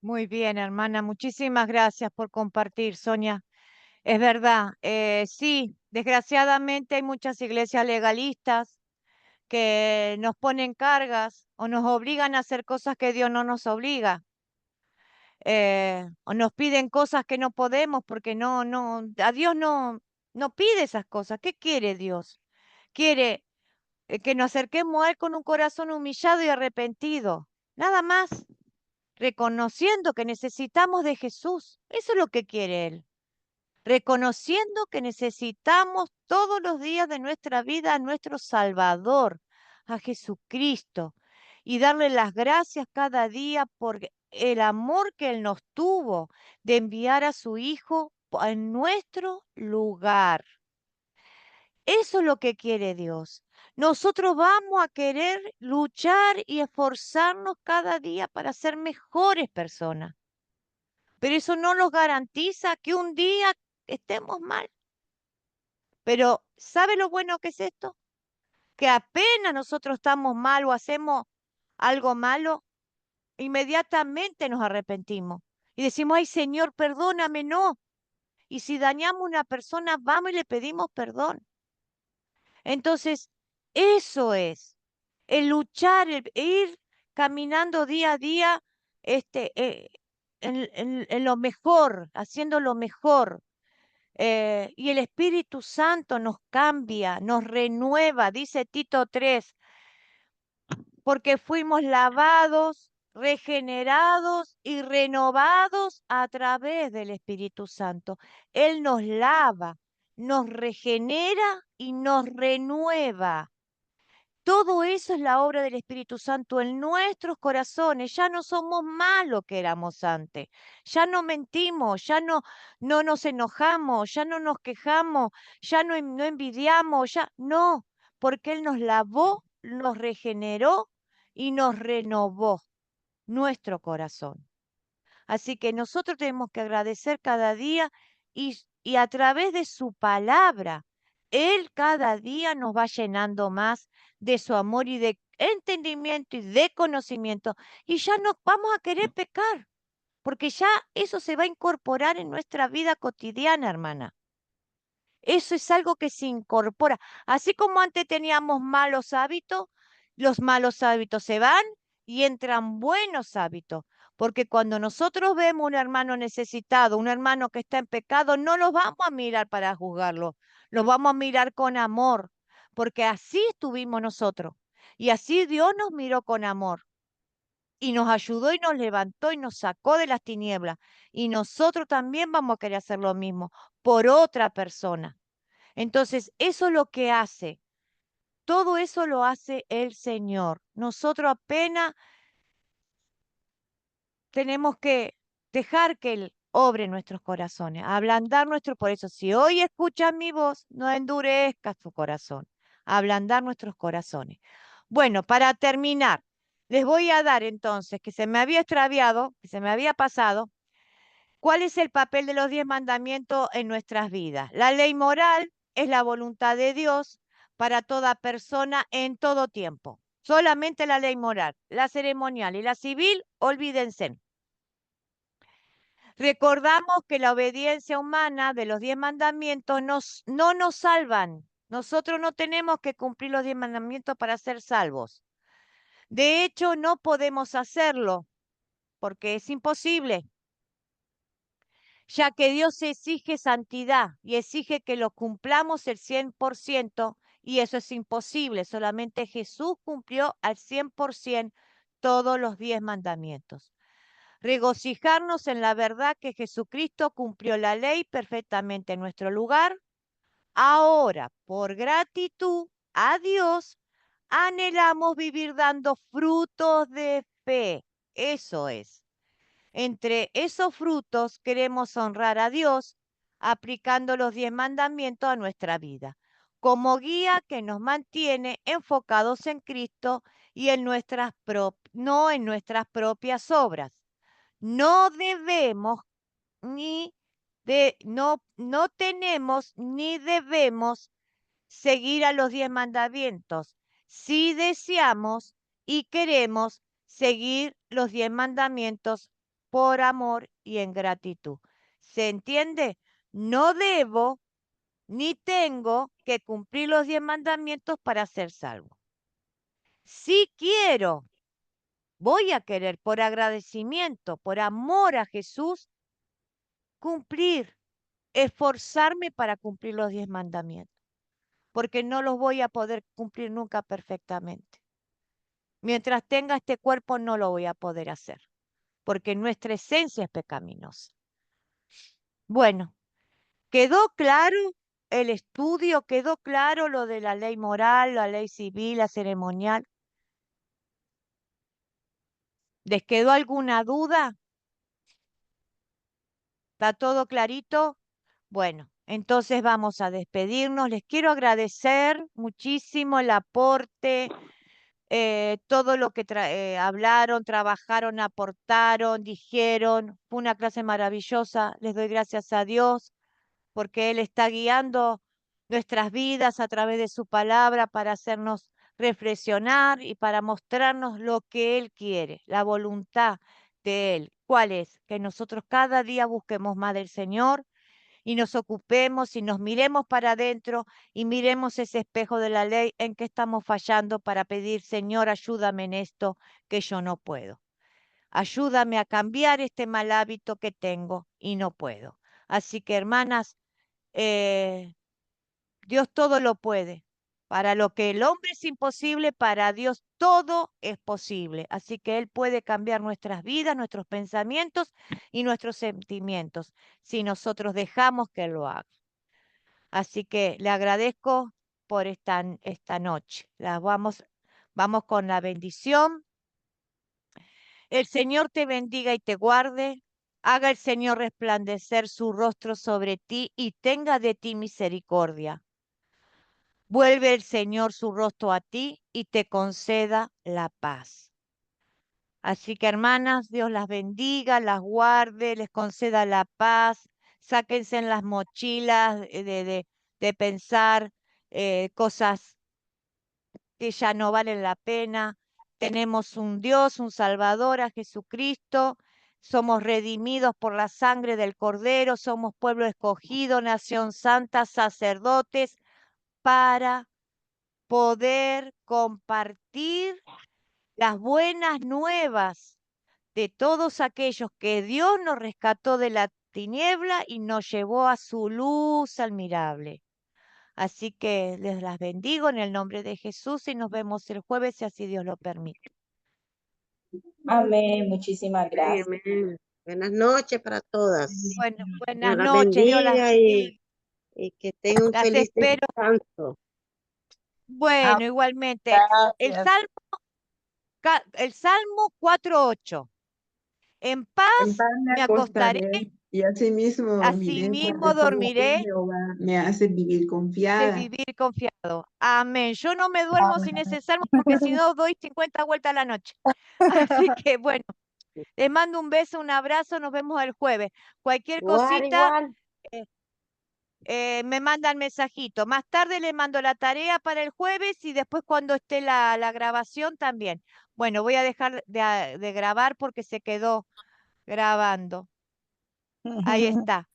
Muy bien, hermana. Muchísimas gracias por compartir, Sonia. Es verdad, sí, desgraciadamente hay muchas iglesias legalistas que nos ponen cargas o nos obligan a hacer cosas que Dios no nos obliga, o nos piden cosas que no podemos porque a Dios no pide esas cosas. ¿Qué quiere Dios? Quiere que nos acerquemos a Él con un corazón humillado y arrepentido, nada más, reconociendo que necesitamos de Jesús. Eso es lo que quiere Él. Reconociendo que necesitamos todos los días de nuestra vida a nuestro Salvador, a Jesucristo, y darle las gracias cada día por el amor que Él nos tuvo de enviar a su Hijo en nuestro lugar. Eso es lo que quiere Dios. Nosotros vamos a querer luchar y esforzarnos cada día para ser mejores personas, pero eso no nos garantiza que un día estemos mal. Pero ¿sabe lo bueno que es esto? Que apenas nosotros estamos mal o hacemos algo malo, inmediatamente nos arrepentimos y decimos, ay Señor, perdóname, no. Y si dañamos a una persona, vamos y le pedimos perdón. Entonces, eso es el luchar, el ir caminando día a día en lo mejor, haciendo lo mejor. Y el Espíritu Santo nos cambia, nos renueva, dice Tito 3, porque fuimos lavados, regenerados y renovados a través del Espíritu Santo. Él nos lava, nos regenera y nos renueva. Todo eso es la obra del Espíritu Santo en nuestros corazones. Ya no somos más lo que éramos antes. Ya no mentimos, ya no nos enojamos, ya no nos quejamos, ya no envidiamos, ya no, porque Él nos lavó, nos regeneró y nos renovó nuestro corazón. Así que nosotros tenemos que agradecer cada día y a través de su palabra, Él cada día nos va llenando más de su amor y de entendimiento y de conocimiento. Y ya no vamos a querer pecar, porque ya eso se va a incorporar en nuestra vida cotidiana, hermana. Eso es algo que se incorpora. Así como antes teníamos malos hábitos, los malos hábitos se van y entran buenos hábitos. Porque cuando nosotros vemos un hermano necesitado, un hermano que está en pecado, no los vamos a mirar para juzgarlo, los vamos a mirar con amor, porque así estuvimos nosotros. Y así Dios nos miró con amor y nos ayudó y nos levantó y nos sacó de las tinieblas. Y nosotros también vamos a querer hacer lo mismo por otra persona. Entonces, eso es lo que hace. Todo eso lo hace el Señor. Nosotros apenas tenemos que dejar que Él obre en nuestros corazones, ablandar nuestro. Por eso, si hoy escuchan mi voz, no endurezcas tu corazón. Ablandar nuestros corazones. Bueno, para terminar, les voy a dar entonces, que se me había extraviado, que se me había pasado, ¿cuál es el papel de los 10 mandamientos en nuestras vidas? La ley moral es la voluntad de Dios para toda persona en todo tiempo. Solamente la ley moral, la ceremonial y la civil, olvídense. Recordamos que la obediencia humana de los 10 mandamientos no nos salvan. Nosotros no tenemos que cumplir los 10 mandamientos para ser salvos. De hecho, no podemos hacerlo porque es imposible, ya que Dios exige santidad y exige que lo cumplamos el 100%, y eso es imposible. Solamente Jesús cumplió al 100% todos los 10 mandamientos. Regocijarnos en la verdad que Jesucristo cumplió la ley perfectamente en nuestro lugar. Ahora, por gratitud a Dios, anhelamos vivir dando frutos de fe. Eso es. Entre esos frutos queremos honrar a Dios aplicando los 10 mandamientos a nuestra vida, como guía que nos mantiene enfocados en Cristo y en no en nuestras propias obras. No debemos no tenemos ni debemos seguir a los 10 mandamientos si deseamos y queremos seguir los 10 mandamientos por amor y en gratitud. ¿Se entiende? No debo ni tengo que cumplir los 10 mandamientos para ser salvo. Si quiero, voy a querer por agradecimiento, por amor a Jesús, cumplir, esforzarme para cumplir los 10 mandamientos, porque no los voy a poder cumplir nunca perfectamente. Mientras tenga este cuerpo no lo voy a poder hacer, porque nuestra esencia es pecaminosa. Bueno, ¿quedó claro el estudio? ¿Quedó claro lo de la ley moral, la ley civil, la ceremonial? ¿Les quedó alguna duda? ¿Está todo clarito? Bueno, entonces vamos a despedirnos. Les quiero agradecer muchísimo el aporte, todo lo que hablaron, trabajaron, aportaron, dijeron. Fue una clase maravillosa. Les doy gracias a Dios porque Él está guiando nuestras vidas a través de su palabra para hacernos reflexionar y para mostrarnos lo que Él quiere, la voluntad de Él. ¿Cuál es? Que nosotros cada día busquemos más del Señor y nos ocupemos y nos miremos para adentro y miremos ese espejo de la ley en que estamos fallando para pedir, Señor, ayúdame en esto que yo no puedo. Ayúdame a cambiar este mal hábito que tengo y no puedo. Así que, hermanas, Dios todo lo puede. Para lo que el hombre es imposible, para Dios todo es posible. Así que Él puede cambiar nuestras vidas, nuestros pensamientos y nuestros sentimientos si nosotros dejamos que Él lo haga. Así que le agradezco por esta noche. Vamos con la bendición. El Señor te bendiga y te guarde. Haga el Señor resplandecer su rostro sobre ti y tenga de ti misericordia. Vuelve el Señor su rostro a ti y te conceda la paz. Así que, hermanas, Dios las bendiga, las guarde, les conceda la paz. Sáquense en las mochilas de pensar cosas que ya no valen la pena. Tenemos un Dios, un Salvador, a Jesucristo. Somos redimidos por la sangre del Cordero. Somos pueblo escogido, nación santa, sacerdotes, para poder compartir las buenas nuevas de todos aquellos que Dios nos rescató de la tiniebla y nos llevó a su luz admirable. Así que les las bendigo en el nombre de Jesús y nos vemos el jueves si así Dios lo permite. Amén, muchísimas gracias. Amén. Buenas noches para todas. Bueno, Dios buenas las noches, Dios las bendiga bendiga. y que tengan un Las feliz espero. descanso. Bueno, igualmente. El Gracias. Salmo 4:8. En En paz paz me me acostaré, acostaré y asimismo dormiré, asimismo porque como tú, dormiré, Jehová, me haces vivir de confiada. vivir confiado. Amén. Yo no me duermo sin ese salmo porque si no doy 50 vueltas a la noche. Así que bueno, les mando un beso, un abrazo, nos vemos el jueves. Cualquier cosita, Igual. me mandan mensajito. Más tarde les mando la tarea para el jueves y después cuando esté la grabación también. Bueno, voy a dejar de grabar porque se quedó grabando. Ahí está.